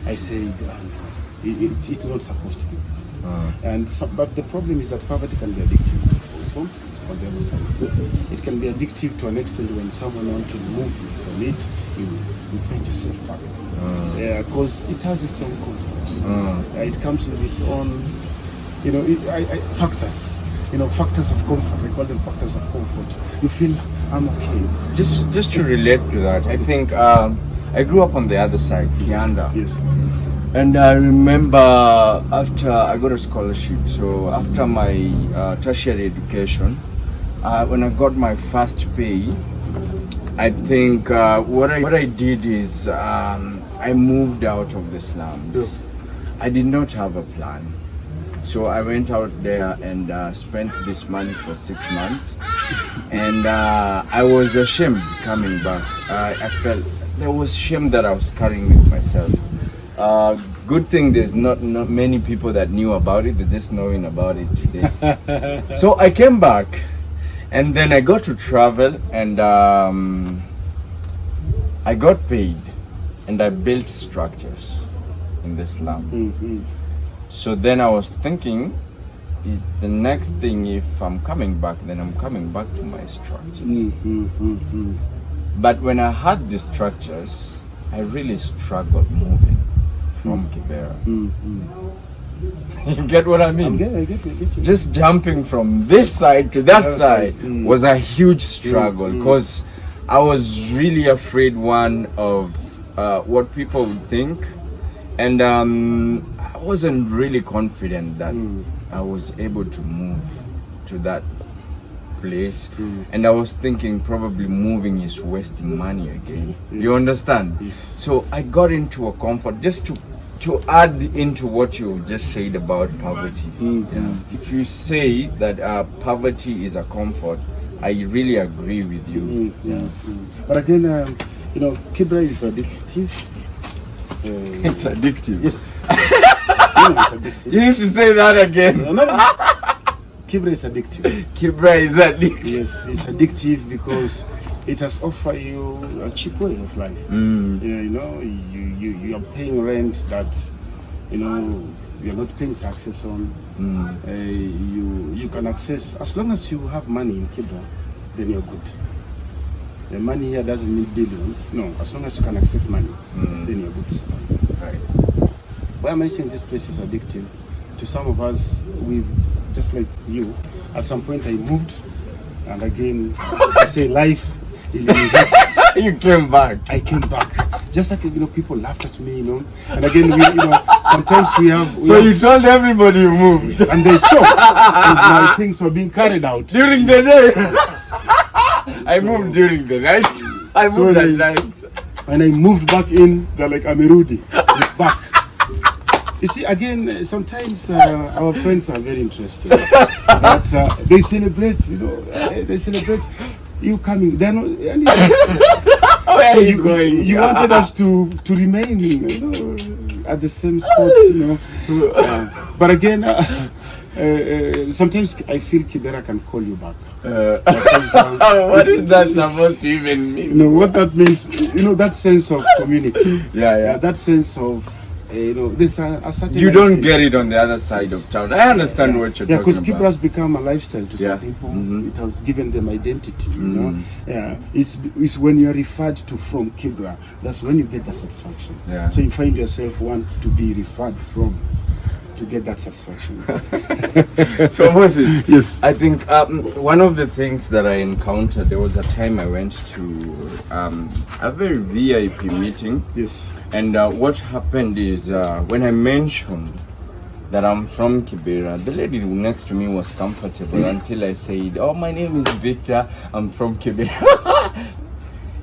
I said, it's not supposed to be this. But the problem is that poverty can be addictive also. On the other side, it can be addictive to an extent when someone wants to remove you from it, you find yourself back. Yeah, because it has its own comfort. It comes with its own, you know, factors. You know, factors of comfort. We call them factors of comfort. You feel, I'm okay. Just to relate to that, I think I grew up on the other side, Kianda. Yes. And I remember after I got a scholarship, so after my tertiary education, when I got my first pay, I think what I did is I moved out of the slums. I did not have a plan. So I went out there and spent this money for 6 months, and I was ashamed coming back. I felt there was shame that I was carrying with myself. Good thing there's not many people that knew about it. They're just knowing about it today. So I came back, and then I got to travel, and I got paid, and I built structures in the slum. Mm-hmm. So then I was thinking, the next thing, if I'm coming back, then I'm coming back to my structures. Mm-hmm. But when I had the structures, I really struggled moving from Kibra. You get what I mean? I get you. Just jumping from this side to that side was a huge struggle, because I was really afraid, one, of what people would think, and I wasn't really confident that I was able to move to that place, and I was thinking probably moving is wasting money again. You understand? Yes. So I got into a comfort, just to add into what you just said about poverty. Yeah. If you say that poverty is a comfort, I really agree with you. Yeah. But again, Kibra is addictive. It's addictive. Yes. It's addictive. You need to say that again. No. Kibra is addictive. Kibra is addictive. Yes, it's addictive because it has offered you a cheap way of life. You are paying rent that you're not paying taxes on. You can access, as long as you have money in Kibra, then you're good. The money here doesn't mean billions. No, as long as you can access money, then you're good to survive. Right. Why am I saying this place is addictive? To some of us, we just like you. At some point, I moved, and again, I say life. You came back. I came back. Just like people laughed at me, and again, sometimes we have. So you told everybody you moved, and they saw my things were being carried out during the day. I moved during the night. I moved at night. When I moved back in, they're like, Amirudi, he's back. You see, again, sometimes our friends are very interesting. But they celebrate, they celebrate you coming. They're not. Where are you going? You wanted us to remain, at the same spot, but again, sometimes I feel Kibra can call you back. What is that supposed to even mean? What that means, that sense of community. Yeah. That sense of, there's a certain. You don't get it on the other side of town. I understand what you're talking about. Because Kibra has become a lifestyle to some people. It has given them identity. Yeah. It's when you are referred to from Kibra, that's when you get the satisfaction. Yeah. So you find yourself want to be referred from to get that satisfaction. So Moses, yes, I think one of the things that I encountered, there was a time I went to a very VIP meeting. Yes. And what happened is when I mentioned that I'm from Kibra, the lady next to me was comfortable until I said, "Oh, my name is Victor, I'm from Kibra."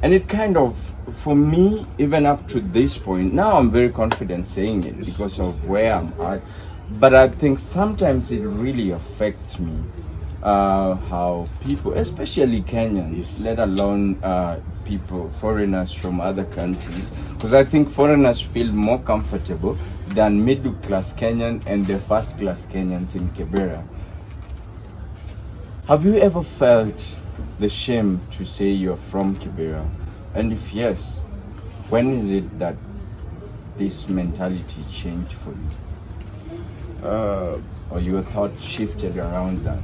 And it kind of, for me, even up to this point, now I'm very confident saying it because of where I'm at. But I think sometimes it really affects me, how people, especially Kenyans, let alone foreigners from other countries, because I think foreigners feel more comfortable than middle-class Kenyan and the first-class Kenyans in Kibra. Have you ever felt the shame to say you're from Kibra? And if yes, when is it that this mentality changed for you? Or your thought shifted around that?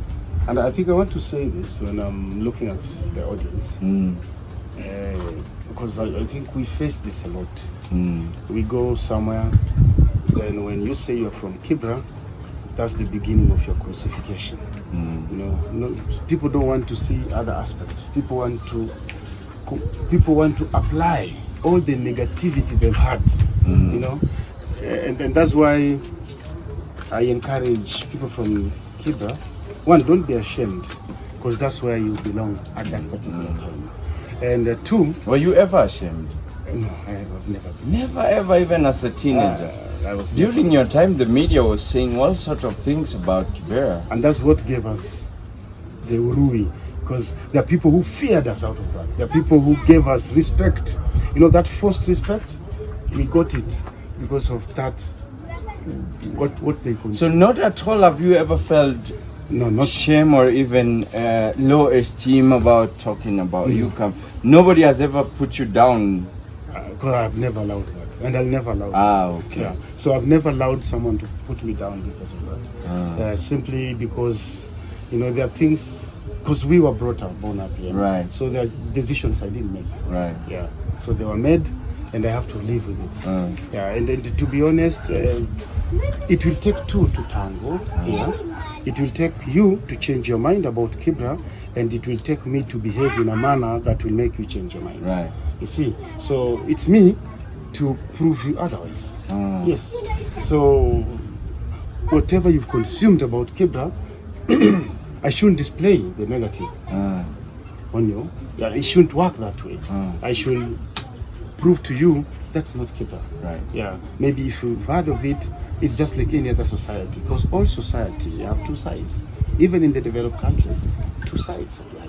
And I think I want to say this when I'm looking at the audience. Because I think we face this a lot. We go somewhere, then when you say you're from Kibra, that's the beginning of your crucifixion. People don't want to see other aspects. People want to apply all the negativity they've had, and that's why I encourage people from Kibra. One, don't be ashamed, because that's where you belong at that particular time. And two, were you ever ashamed? No, I have never been. Never ever, even as a teenager. I was During your time, the media was saying all sorts of things about Kibra. And that's what gave us the urui, because there are people who feared us out of that. There are people who gave us respect. You know, that forced respect, we got it because of that, what they consider. So not at all have you ever felt No, not shame or even low esteem about talking about you? Nobody has ever put you down. because I've never allowed that, and I'll never allow that. Okay. Yeah. So I've never allowed someone to put me down because of that. Simply because, you know, there are things, because we were born up here. Right. So there are decisions I didn't make. Right. Yeah. So they were made, and I have to live with it. Yeah. And to be honest, it will take two to tango. Yeah. It will take you to change your mind about Kibra, and it will take me to behave in a manner that will make you change your mind. Right. You see, so it's me to prove you otherwise. Yes. So whatever you've consumed about Kibra, I shouldn't display the negative on you. Yeah, it shouldn't work that way. I should prove to you that's not Kibra. Right. Yeah. Maybe if you've heard of it, it's just like any other society. Because all society have two sides. Even in the developed countries, two sides of life.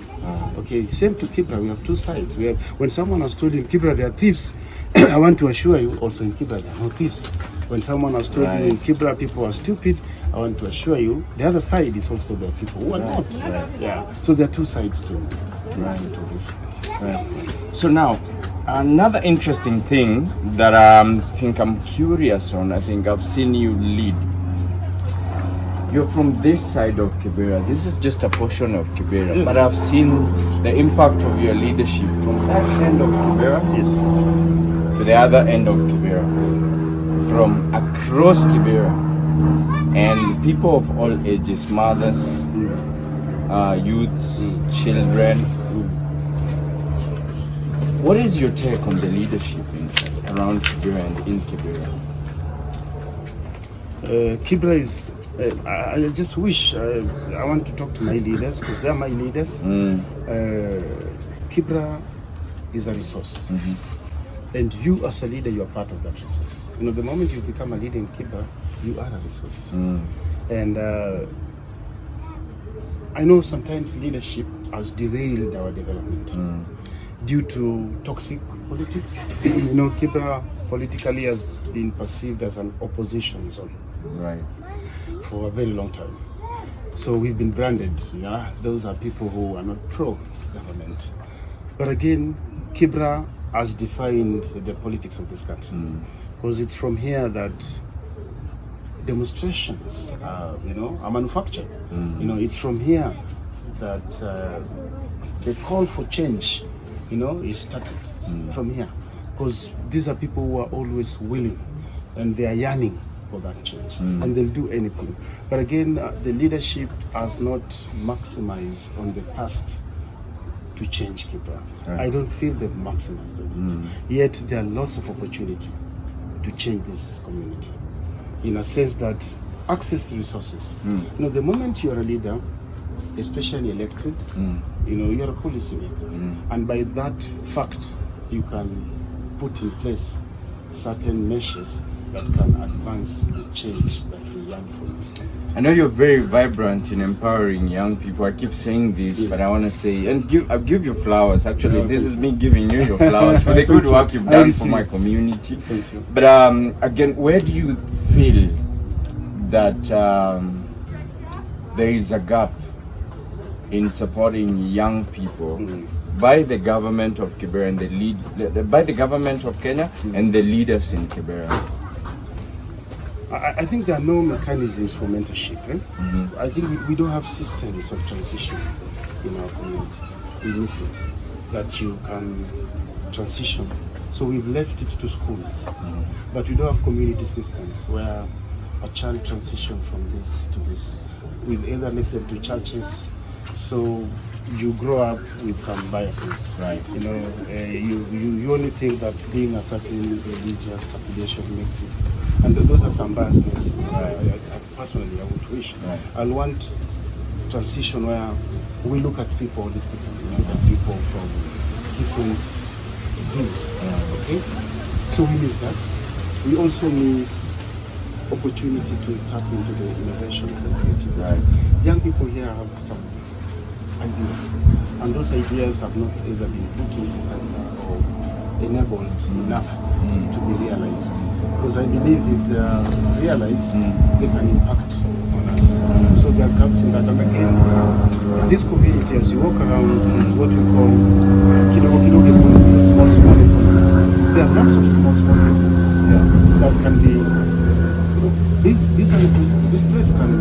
Okay, same to Kibra, we have two sides. We have, when someone has told you in Kibra they are thieves, I want to assure you also in Kibra there are no thieves. When someone has told you in Kibra people are stupid, I want to assure you the other side is also there are people who are not. Yeah. So there are two sides to this. Right. So now, another interesting thing that I think I'm curious on, I think I've seen you lead. You're from this side of Kibera. This is just a portion of Kibera, but I've seen the impact of your leadership from that end of Kibera to the other end of Kibera, from across Kibera, and people of all ages, mothers, youths, children. What is your take on the leadership around Kibera and in Kibera? Kibra is, I just wish, I want to talk to my leaders because they are my leaders. Kibra is a resource. And you as a leader, you are part of that resource. You know, the moment you become a leader in Kibra, you are a resource. And I know sometimes leadership has derailed our development due to toxic politics. You know, Kibra politically has been perceived as an opposition zone. Right. For a very long time. So we've been branded, yeah. Those are people who are not pro-government. But again, Kibra has defined the politics of this country. Because it's from here that demonstrations, you know, are manufactured. You know, it's from here that the call for change, you know, is started. From here. Because these are people who are always willing and they are yearning for that change, and they'll do anything. But again, the leadership has not maximized on the thirst to change Kibra. I don't feel they've maximized on it. Yet there are lots of opportunity to change this community, in a sense that access to resources. You know, the moment you're a leader, especially elected, you know, you're a policy maker, and by that fact, you can put in place certain measures that can advance the change that we yearn for. I know you're very vibrant in empowering young people. I keep saying this, but I want to say, and I'll give you flowers. Actually, this is me giving you your flowers for the good work you've done for my community. Thank you. But again, where do you feel that there is a gap in supporting young people by the government of Kibera and by the government of Kenya and the leaders in Kibera? I think there are no mechanisms for mentorship. I think we don't have systems of transition in our community. We miss it, that you can transition. So we've left it to schools, but we don't have community systems where a child transition from this to this. We've either left them to churches, so you grow up with some biases, right? You know, you only think that being a certain religious affiliation makes you, and those are some biases. I personally, I would wish. I want transition where we look at people holistically, you know, that people from different views. Okay, so we miss that. We also miss opportunity to tap into the innovations and creativity. Right. Young people here have some ideas, and those ideas have not ever been put into or enabled enough to be realized. Because I believe if they are realized, they can impact on us. So there are gaps in that. And again, this community, as you walk around, is what we call small economy. There are lots of small businesses here that can be. This place can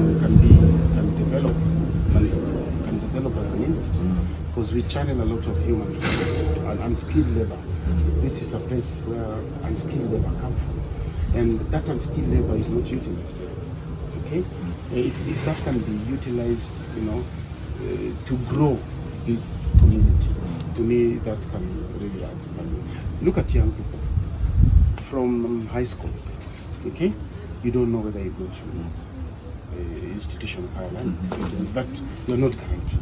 develop as an industry, because we channel a lot of human resources and unskilled labor. This is a place where unskilled labor come from, and that unskilled labor is not utilized here. Okay, if that can be utilized, to grow this community, to me that can really add value. Look at young people from high school. Okay. You don't know whether you go to institution of higher learning. That you're not guaranteed.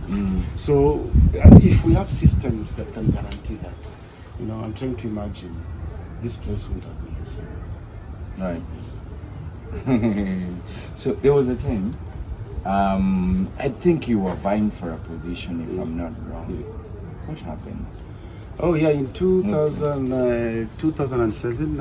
So if we have systems that can guarantee that, I'm trying to imagine this place won't have been the same. Right. Yes. So there was a time, I think you were vying for a position, if I'm not wrong. What happened? Oh yeah, in 2007,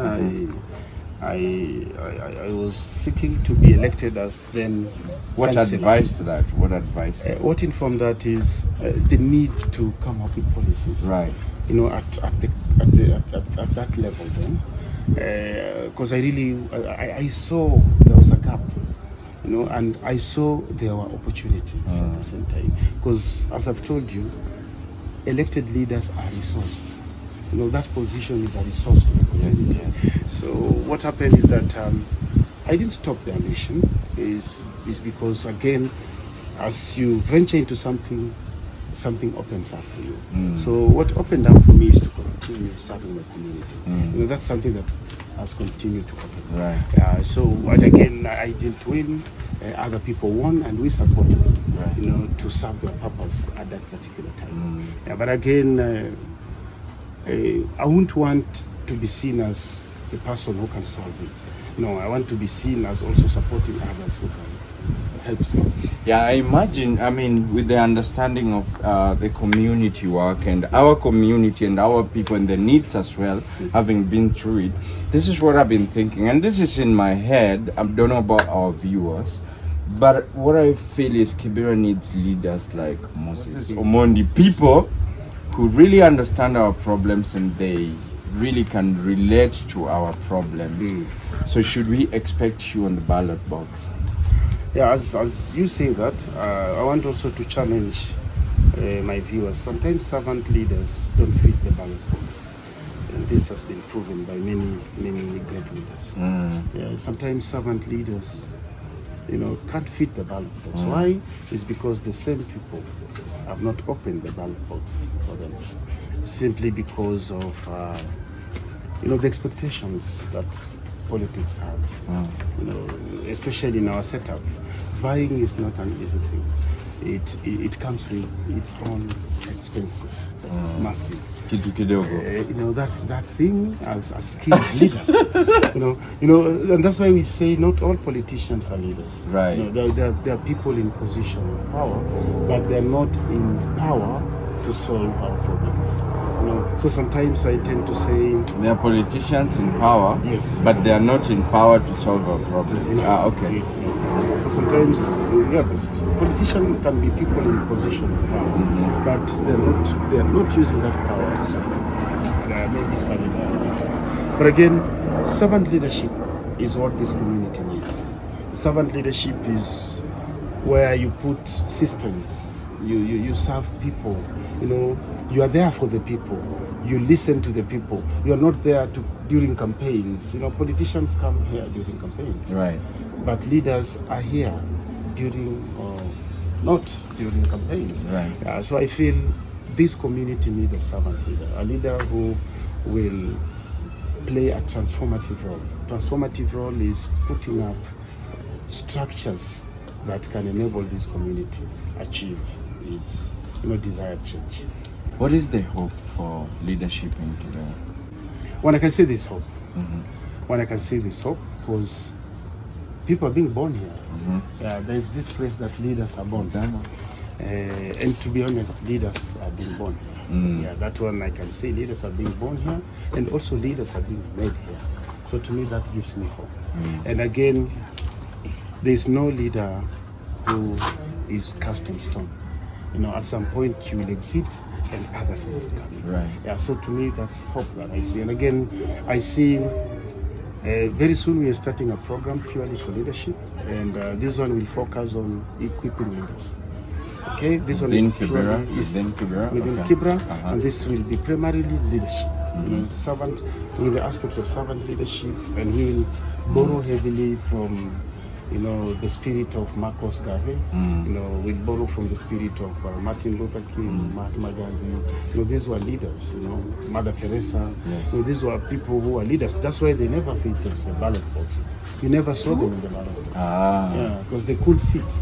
I was seeking to be elected as then. What councillor. advice to that? What advice? What informed that is the need to come up with policies. Right. At that level then, because I saw there was a gap, and I saw there were opportunities at the same time. Because as I've told you, elected leaders are a resource. That position is a resource to the community. So what happened is that I didn't stop the ambition. Is because again, as you venture into something opens up for you. So what opened up for me is to continue serving my community. That's something that has continued to happen. Right. So and again, I didn't win. Other people won, and we supported them. To serve their purpose at that particular time. But again. I wouldn't want to be seen as the person who can solve it. No, I want to be seen as also supporting others who can help solve it. Yeah, I imagine, with the understanding of the community work and our community and our people and the needs as well, having been through it, this is what I've been thinking. And this is in my head. I don't know about our viewers. But what I feel is Kibra needs leaders like Moses Omondi, people who really understand our problems and they really can relate to our problems. So should we expect you on the ballot box? Yeah, as you say that, I want also to challenge my viewers. Sometimes servant leaders don't fit the ballot box. And this has been proven by many great leaders. Yeah, sometimes servant leaders can't fit the ballot box. Why? It's because the same people have not opened the ballot box for them, simply because of the expectations that politics has. Especially in our setup, vying is not an easy thing. It comes with its own expenses. That is massive. That thing as skilled leaders. And that's why we say not all politicians are leaders. Right. There are people in position of power, but they're not in power to solve our problems. So sometimes I tend to say there are politicians in power, yes, but they are not in power to solve our problems. Okay. Yes. So sometimes, politicians can be people in position of power, but they're not using that power to solve problems. There may be some interest. But again, servant leadership is what this community needs. Servant leadership is where you put systems. You serve people. You are there for the people. You listen to the people. You are not there during campaigns. Politicians come here during campaigns. Right. But leaders are here not during campaigns. Right. So I feel this community needs a servant leader, a leader who will play a transformative role. Transformative role is putting up structures that can enable this community achieve its desired change. What is the hope for leadership in Kibra? when I can see this hope, when I can see this hope, because people are being born here. Yeah, there's this place that leaders are born. And to be honest, leaders are being born here. Yeah, that one I can see. Leaders are being born here, and also leaders are being made here. So to me, that gives me hope. And again, there's no leader who is cast in stone. You know, at some point you will exit, and others must come in. Right. Yeah. So to me, that's hope that I see. And again, I see. Very soon we are starting a program purely for leadership, and this one will focus on equipping leaders. Okay, this one Within is Kibra, within okay. Kibra, and this will be primarily leadership. You know, servant, with the aspect of servant leadership, and we will borrow heavily from, you know, the spirit of Marcos Garvey. You know, we'll borrow from the spirit of Martin Luther King, Mahatma Gandhi. You know, these were leaders. You know, Mother Teresa. Yes. So these were people who were leaders. That's why they never fit the ballot box. You never saw them in the ballot box. Yeah, because they could fit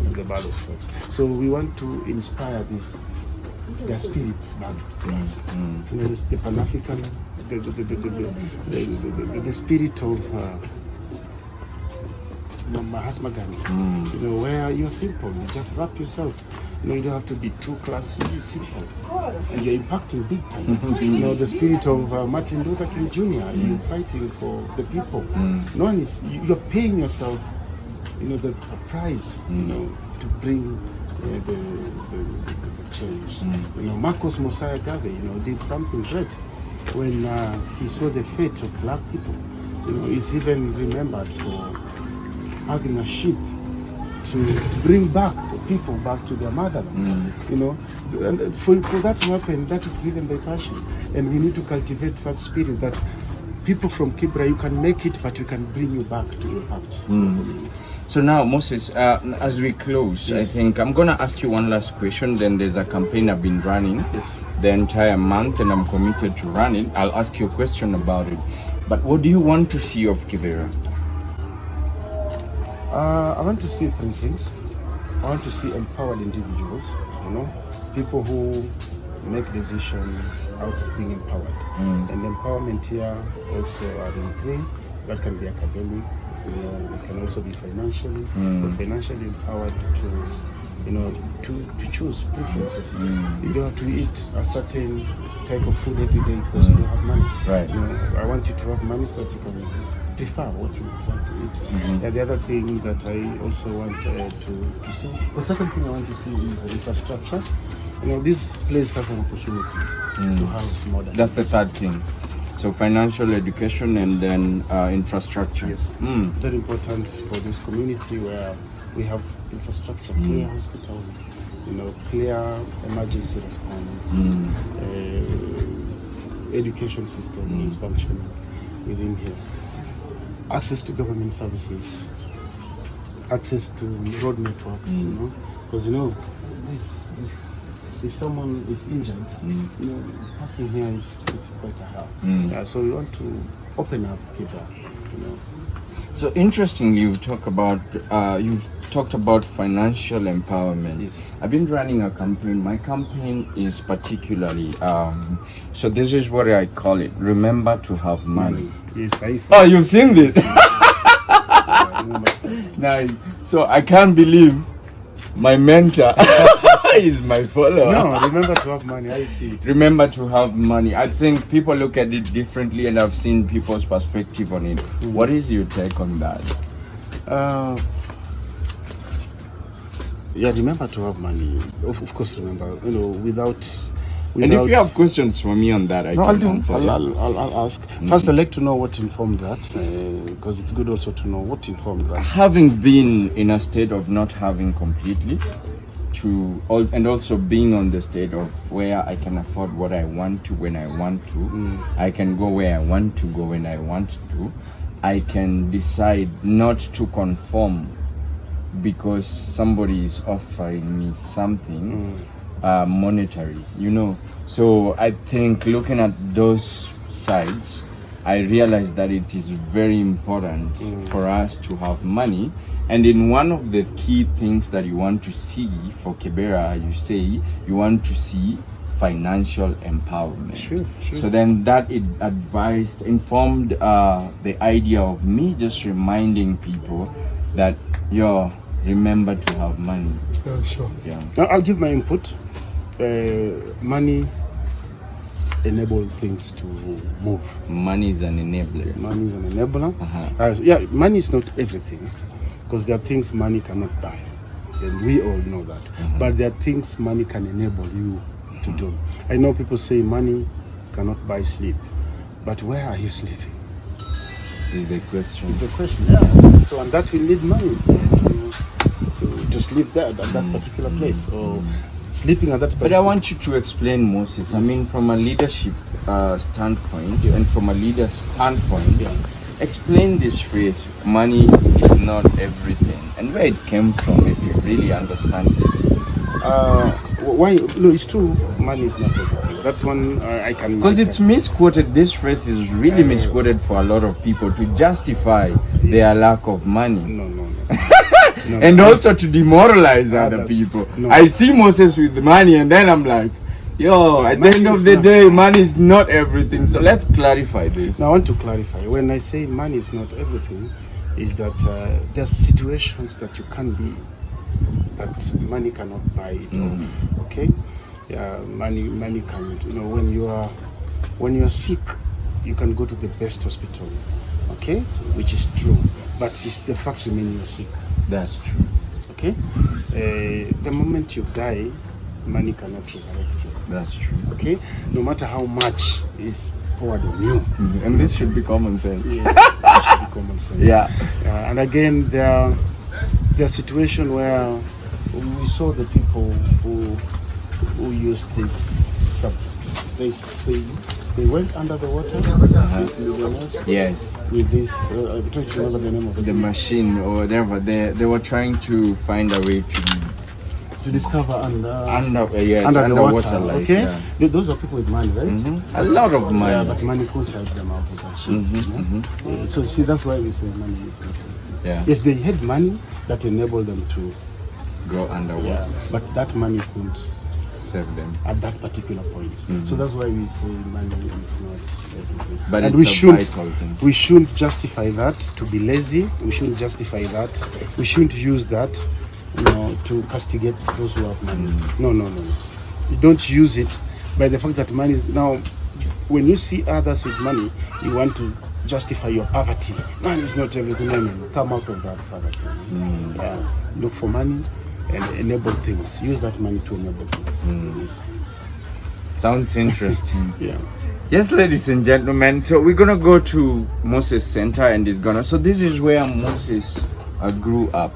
in the ballot box. So we want to inspire their spirits back to us. You know, the Pan-African, the spirit of Mahatma Gandhi. You know, where you're simple, you just wrap yourself. You know, you don't have to be too classy. You're simple, and you're impacting big time. You know, the spirit of Martin Luther King Jr. You're fighting for the people. No one is. You're paying yourself. You know, the price. You know, to bring the change. You know, Marcos Mosiah Garvey, you know, did something great when he saw the fate of black people. You know, he's even remembered for having a ship to bring back people back to their motherland. You know, and for that to happen, that is driven by passion, and we need to cultivate such spirit that people from Kibra, you can make it, but we can bring you back to impact. So now, Moses, as we close, I think I'm going to ask you one last question. Then there's a campaign I've been running the entire month, and I'm committed to run it. I'll ask you a question about it. But what do you want to see of Kibra? I want to see three things. I want to see empowered individuals, you know, people who make decisions out of being empowered. And empowerment here also are in three. That can be academic, you know, it can also be financially. But financially empowered to, you know, to choose preferences. You don't have to eat a certain type of food every day because you don't have money. Right. You know, I want you to have money so that you can prefer what you want to eat. And the other thing that I also want to see, the second thing I want to see is infrastructure. You know, this place has an opportunity to have modern. That's the third thing. So financial education and then infrastructure. Yes, very important for this community where we have infrastructure, clear hospital, you know, clear emergency response, education system is functioning within here. Access to government services, access to road networks, you know, because you know, this if someone is injured, you know, passing here is quite a help. Yeah, so we want to open up Kibra, you know. So interestingly, you've talked about financial empowerment. Yes. I've been running a campaign. My campaign is particularly so this is what I call it. Remember to have money. Yes, Oh, you've seen this. Nice. So I can't believe my mentor is my follower. No, remember to have money. I see it. Remember to have money. I think people look at it differently, and I've seen people's perspective on it. What is your take on that? Yeah, remember to have money. Of course, remember. You know, without. And if you have questions for me on that, I can answer. I'll ask. First, I'd like to know what informed that, because it's good also to know what informed that. Having been in a state of not having completely, and also being on the state of where I can afford what I want to when I want to, I can go where I want to go when I want to, I can decide not to conform because somebody is offering me something monetary, you know. So I think looking at those sides, I realized that it is very important for us to have money. And in one of the key things that you want to see for Kibra, you say you want to see financial empowerment. Sure. So then that informed the idea of me just reminding people that remember to have money. Sure. Yeah. Now, I'll give my input. Money enable things to move. Money is an enabler. Money is an enabler. Uh-huh. Money is not everything, because there are things money cannot buy, and we all know that. But there are things money can enable you to do. I know people say money cannot buy sleep, but where are you sleeping? Is the question. Is the question. Yeah. So and that will need money to sleep there at that particular place, or sleeping at that. But I want you to explain, Moses. Yes. I mean, from a leadership standpoint, and from a leader's standpoint, explain this phrase: "Money is not everything," and where it came from. If you really understand this. Why? No, it's true. Money is not everything. That one I can. Because it's misquoted. This phrase is really misquoted for a lot of people to justify their lack of money. No. And also to demoralize other people. No. I see Moses with money, and then I'm like, at the end of the day, money is not everything. So let's clarify this. Now, I want to clarify. When I say money is not everything, is that there's situations that you can be, that money cannot buy it off. Okay? Yeah, money can. When you are sick, you can go to the best hospital. Okay, which is true, but it's the fact remains you're sick. That's true. Okay, the moment you die, money cannot resurrect you. That's true. Okay, no matter how much is poured on you. And this should be common sense. Yes, it should be common sense. Yeah. And again, there are situations where we saw the people who used this they went under the water. These millionaires. Yes. With this, I'm trying to remember the name of the machine or whatever. They were trying to find a way to discover under the water. Like, okay. Those are people with money, right? A lot of money. Yeah, but money could help them out with that shit. So see, that's why we say money is not everything. Yeah. Yes, they had money that enabled them to go underwater. Yeah, but that money couldn't serve them at that particular point. So that's why we say money is not everything. But and it's a vital thing. We shouldn't justify that to be lazy. We shouldn't justify that. We shouldn't use that, to castigate those who have money. No. You don't use it by the fact that money is now. When you see others with money, you want to justify your poverty. Money is not everything. No. Come out of that poverty. Yeah. Look for money and enable things. Use that money to enable things. Sounds interesting. Yeah. Yes, ladies and gentlemen. So we're gonna go to Moses Center, and so this is where Moses grew up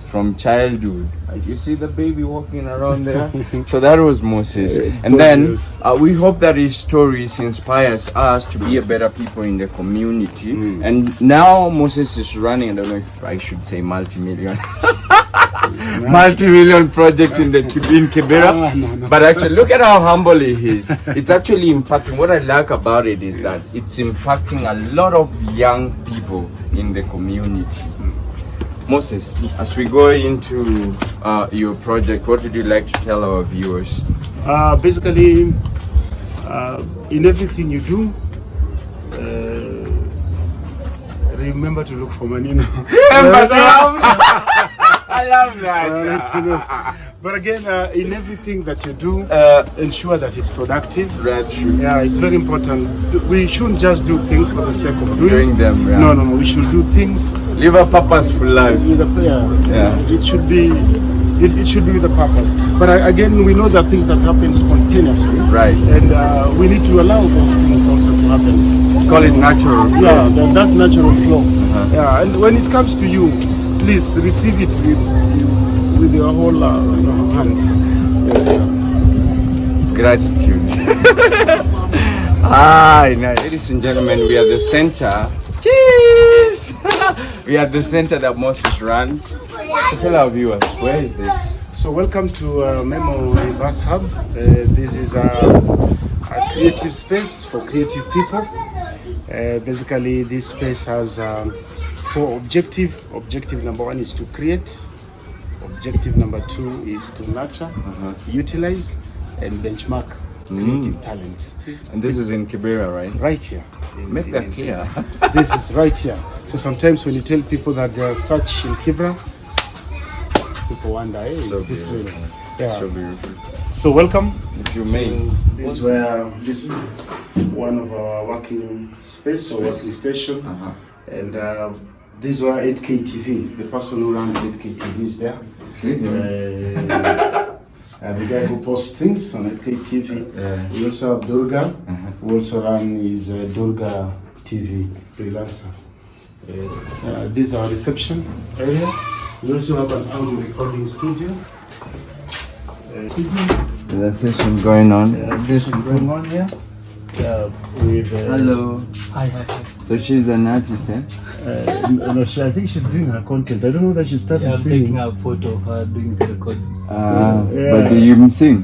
from childhood. You see the baby walking around there? So that was Moses. And then we hope that his stories inspires us to be a better people in the community. And now Moses is running, I don't know if I should say multi-million project in Kibra. No. But actually, look at how humble he is. It's actually impacting. What I like about it is that it's impacting a lot of young people in the community. Moses, as we go into your project, what would you like to tell our viewers? Basically, in everything you do, remember to look for money. I love that. But again, in everything that you do, ensure that it's productive. That's true. Yeah, it's very important. We shouldn't just do things for the sake of doing them. Yeah. No. We should do things. Live a purposeful life. With it should be. It should be with a purpose. But again, we know that things that happen spontaneously. Right. And we need to allow those things also to happen. Call it natural. Yeah, that's natural flow. Yeah, and when it comes to you, please receive it with your whole hands. Gratitude. Ladies and gentlemen, we are the center. Cheers! We are the center that Moses runs. So tell our viewers, where is this? So welcome to Memo Reverse Hub. This is a creative space for creative people. Basically, this space has 4 objectives. Objective number 1 is to create. Objective number 2 is to nurture, utilize, and benchmark creative talents. And this is in Kibra, right? Right here. Make that clear. This is right here. So sometimes when you tell people that there are such in Kibra, people wonder, hey, So is this really? beautiful. Yeah. So beautiful. So welcome. If you may. This is one of our working space or working station. And this were 8K TV. The person who runs 8K TV is there. The guy who posts things on 8K TV. We also have Durga, who also run his Durga TV freelancer. This is our reception area. We also have an audio recording studio. There's a session going on. Session going on here. With, Hello. Hi. So she's an artist, eh? no, I think she's doing her content. I don't know that she started I'm singing. taking a photo of her doing the recording. But do you sing?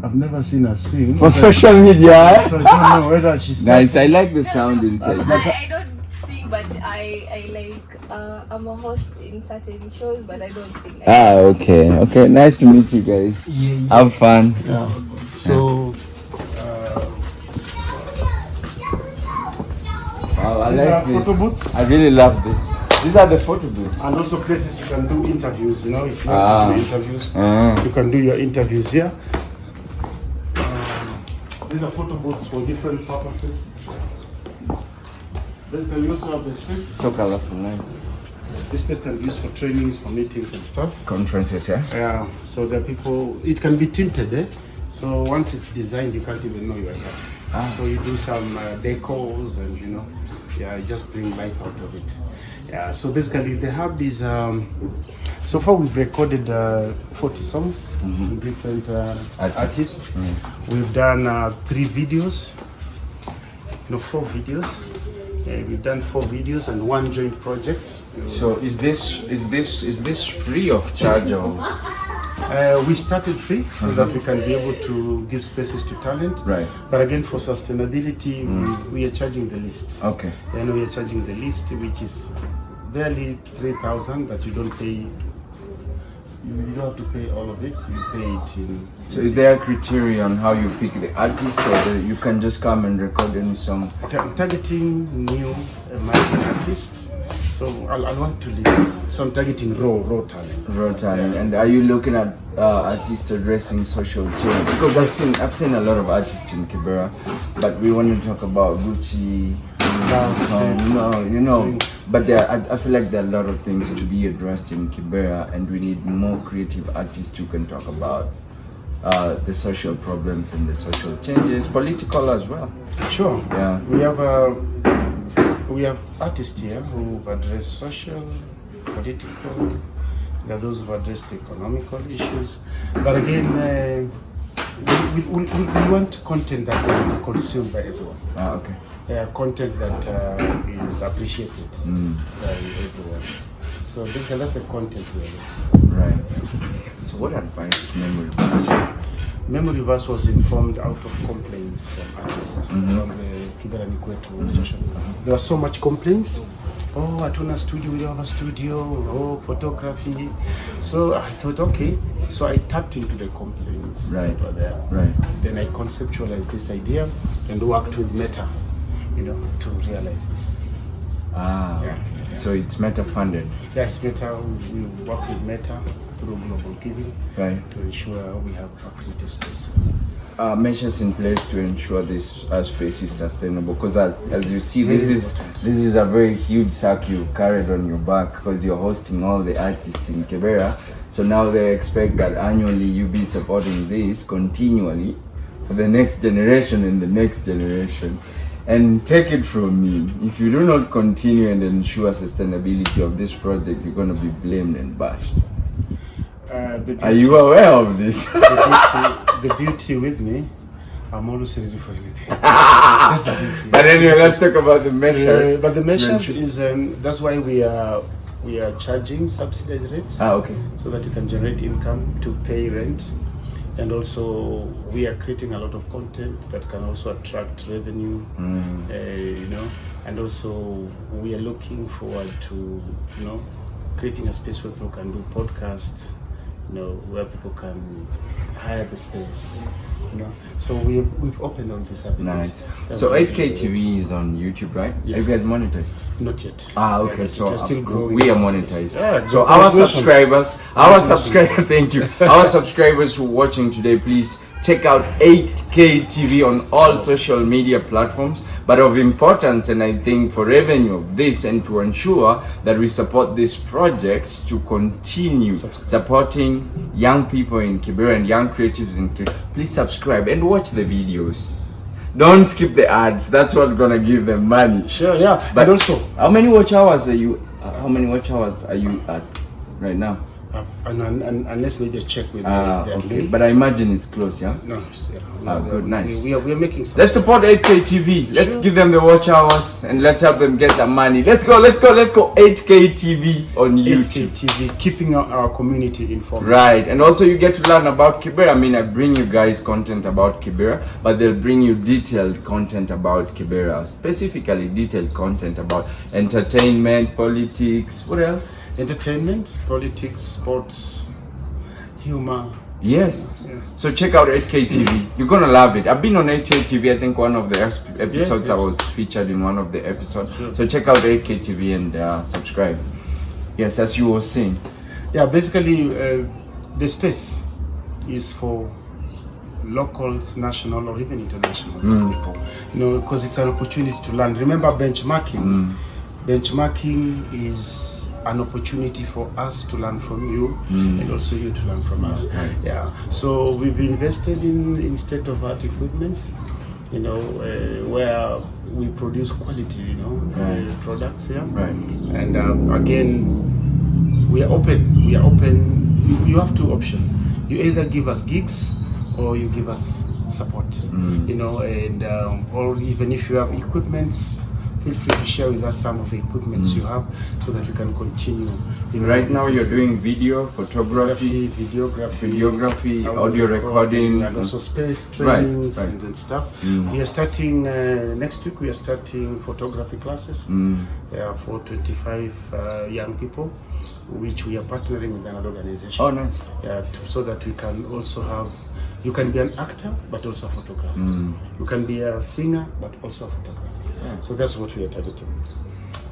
I've never seen her sing. For social media, eh? So I don't know whether she's. Nice, I like the sound inside. I don't sing, but I like I'm a host in certain shows, but I don't sing. Okay. Nice to meet you guys. Have fun. Yeah. So. Wow, I These are like this. photo booths. I really love this. These are the photo booths. And also places you can do interviews, you know, if you want to do interviews, you can do your interviews here. These are photo booths for different purposes. Basically, we also have the space. So colorful, nice. This space can be used for trainings, for meetings and stuff. Conferences, yeah? Yeah, so there are people, it can be tinted, eh? So once it's designed, you can't even know you are here. So you do some decors and, you know, you just bring life out of it. Yeah, so basically they have these, so far we've recorded 40 songs with different artists. We've done 3 videos, no 4 videos. We've done 4 videos and 1 joint project. So is this free of charge or? We started free so that we can be able to give spaces to talent. Right. But again, for sustainability, we are charging the list. Okay. And we are charging the list, which is barely 3,000 that you don't pay. You don't have to pay all of it. You pay it in. So is there a criteria on how you pick the artist, or you can just come and record any song? Okay, I'm targeting new emerging artists. So I want to lead. So I'm targeting raw talent. Raw talent. And are you looking at artists addressing social change? Because I've seen a lot of artists in Kibra, but we want to talk about Gucci. You know, drinks. But I feel like there are a lot of things to be addressed in Kibera, and we need more creative artists who can talk about the social problems and the social changes, political as well. Sure. Yeah. We have artists here who address social, political. There are those who address the economical issues. But again, we want content that can be consumed by everyone. Okay. Content that is appreciated by everyone. So that's the content really. Right. So what advice to Memory Verse? Memory Verse was informed out of complaints from artists from the Kibra Nikwetu social. There was so much complaints. Oh, hatuna studio, we don't have a studio. Oh, photography. So I thought, okay. So I tapped into the complaints that were there. Right. Then I conceptualized this idea and worked with Meta, you know, to realize this. So it's Meta funded? Yeah, it's Meta. We work with Meta through Global Giving to ensure we have a creative space. Measures in place to ensure this space is sustainable, because as you see, this is a very huge sack you've carried on your back, because you're hosting all the artists in Kibera. So now they expect that annually you be supporting this continually for the next generation and the next generation. And take it from me, if you do not continue and ensure sustainability of this project, you're going to be blamed and bashed. Are you aware of this? The beauty with me, I'm always ready for anything. That's the beauty. But anyway, let's talk about the measures. But the measures is that's why we are charging subsidized rates. Okay. So that you can generate income to pay rent. And also, we are creating a lot of content that can also attract revenue, you know. And also, we are looking forward to, you know, creating a space where people can do podcasts, where people can hire the space. So we've opened on this avenues. Nice. So 8K TV is on YouTube, right? Yes. Are you guys monetized? Not yet. Okay. Yeah, So we're still growing. we are monetized. Yeah, so congratulations. our subscribers, thank you. Our subscribers who are watching today, please check out 8K TV on all social media platforms. But of importance, and I think for revenue of this, and to ensure that we support these projects to continue supporting young people in Kibra and young creatives in Kibra, please subscribe and watch the videos. Don't skip the ads. That's what's gonna give them money. Sure, yeah. But also, how many watch hours are you? How many watch hours are you at right now? Unless maybe I check with Okay. link. But I imagine it's close, yeah? No, Good, nice. We are making some. Let's support 8K TV. Let's give them the watch hours and let's help them get the money. Let's go. 8K TV on 8K YouTube. TV, keeping our community informed. Right, and also you get to learn about Kibera. I mean, I bring you guys content about Kibera, but they'll bring you detailed content about Kibera, specifically detailed content about entertainment, politics, what else? Entertainment, politics, sports, humor. Yes. Yeah. So check out 8K TV. You're gonna love it. I've been on 8K TV. I think one of the episodes Yeah, I was featured in one of the episodes. Sure. So check out 8K TV and subscribe. Yes, as you were saying. Yeah, basically, the space is for locals, national, or even international people. Because it's an opportunity to learn. Remember benchmarking. Benchmarking is an opportunity for us to learn from you and also you to learn from us. Right. Yeah. So we've invested in state-of-art equipment, where we produce quality, products here. Right. And again, we are open. You have two options. You either give us gigs or you give us support. And or even if you have equipments, feel free to share with us some of the equipments you have so that we can continue. Right now you're doing video, photography, videography, audio recording, and also space trainings right. and stuff. We are starting next week. We are starting photography classes for 25 young people, which we are partnering with another organization. Oh, nice. So that we can also have. You can be an actor, but also a photographer. You can be a singer, but also a photographer. So that's what we are targeting.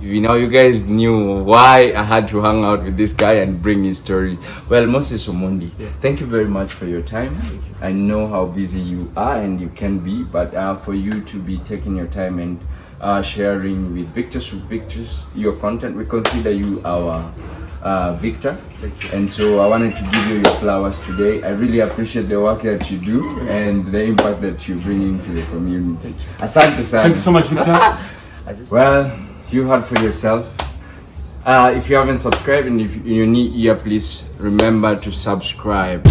You guys knew why I had to hang out with this guy and bring his story. Well, Moses Omondi, thank you very much for your time. I know how busy you are and you can be, but for you to be taking your time and sharing with Victors your content, we consider you our Victor, and so I wanted to give you your flowers today. I really appreciate the work that you do and the impact that you bring into the community. Asante sana. Thank you so much, Victor. Well, you heard for yourself. If you haven't subscribed and if you need ear, please remember to subscribe.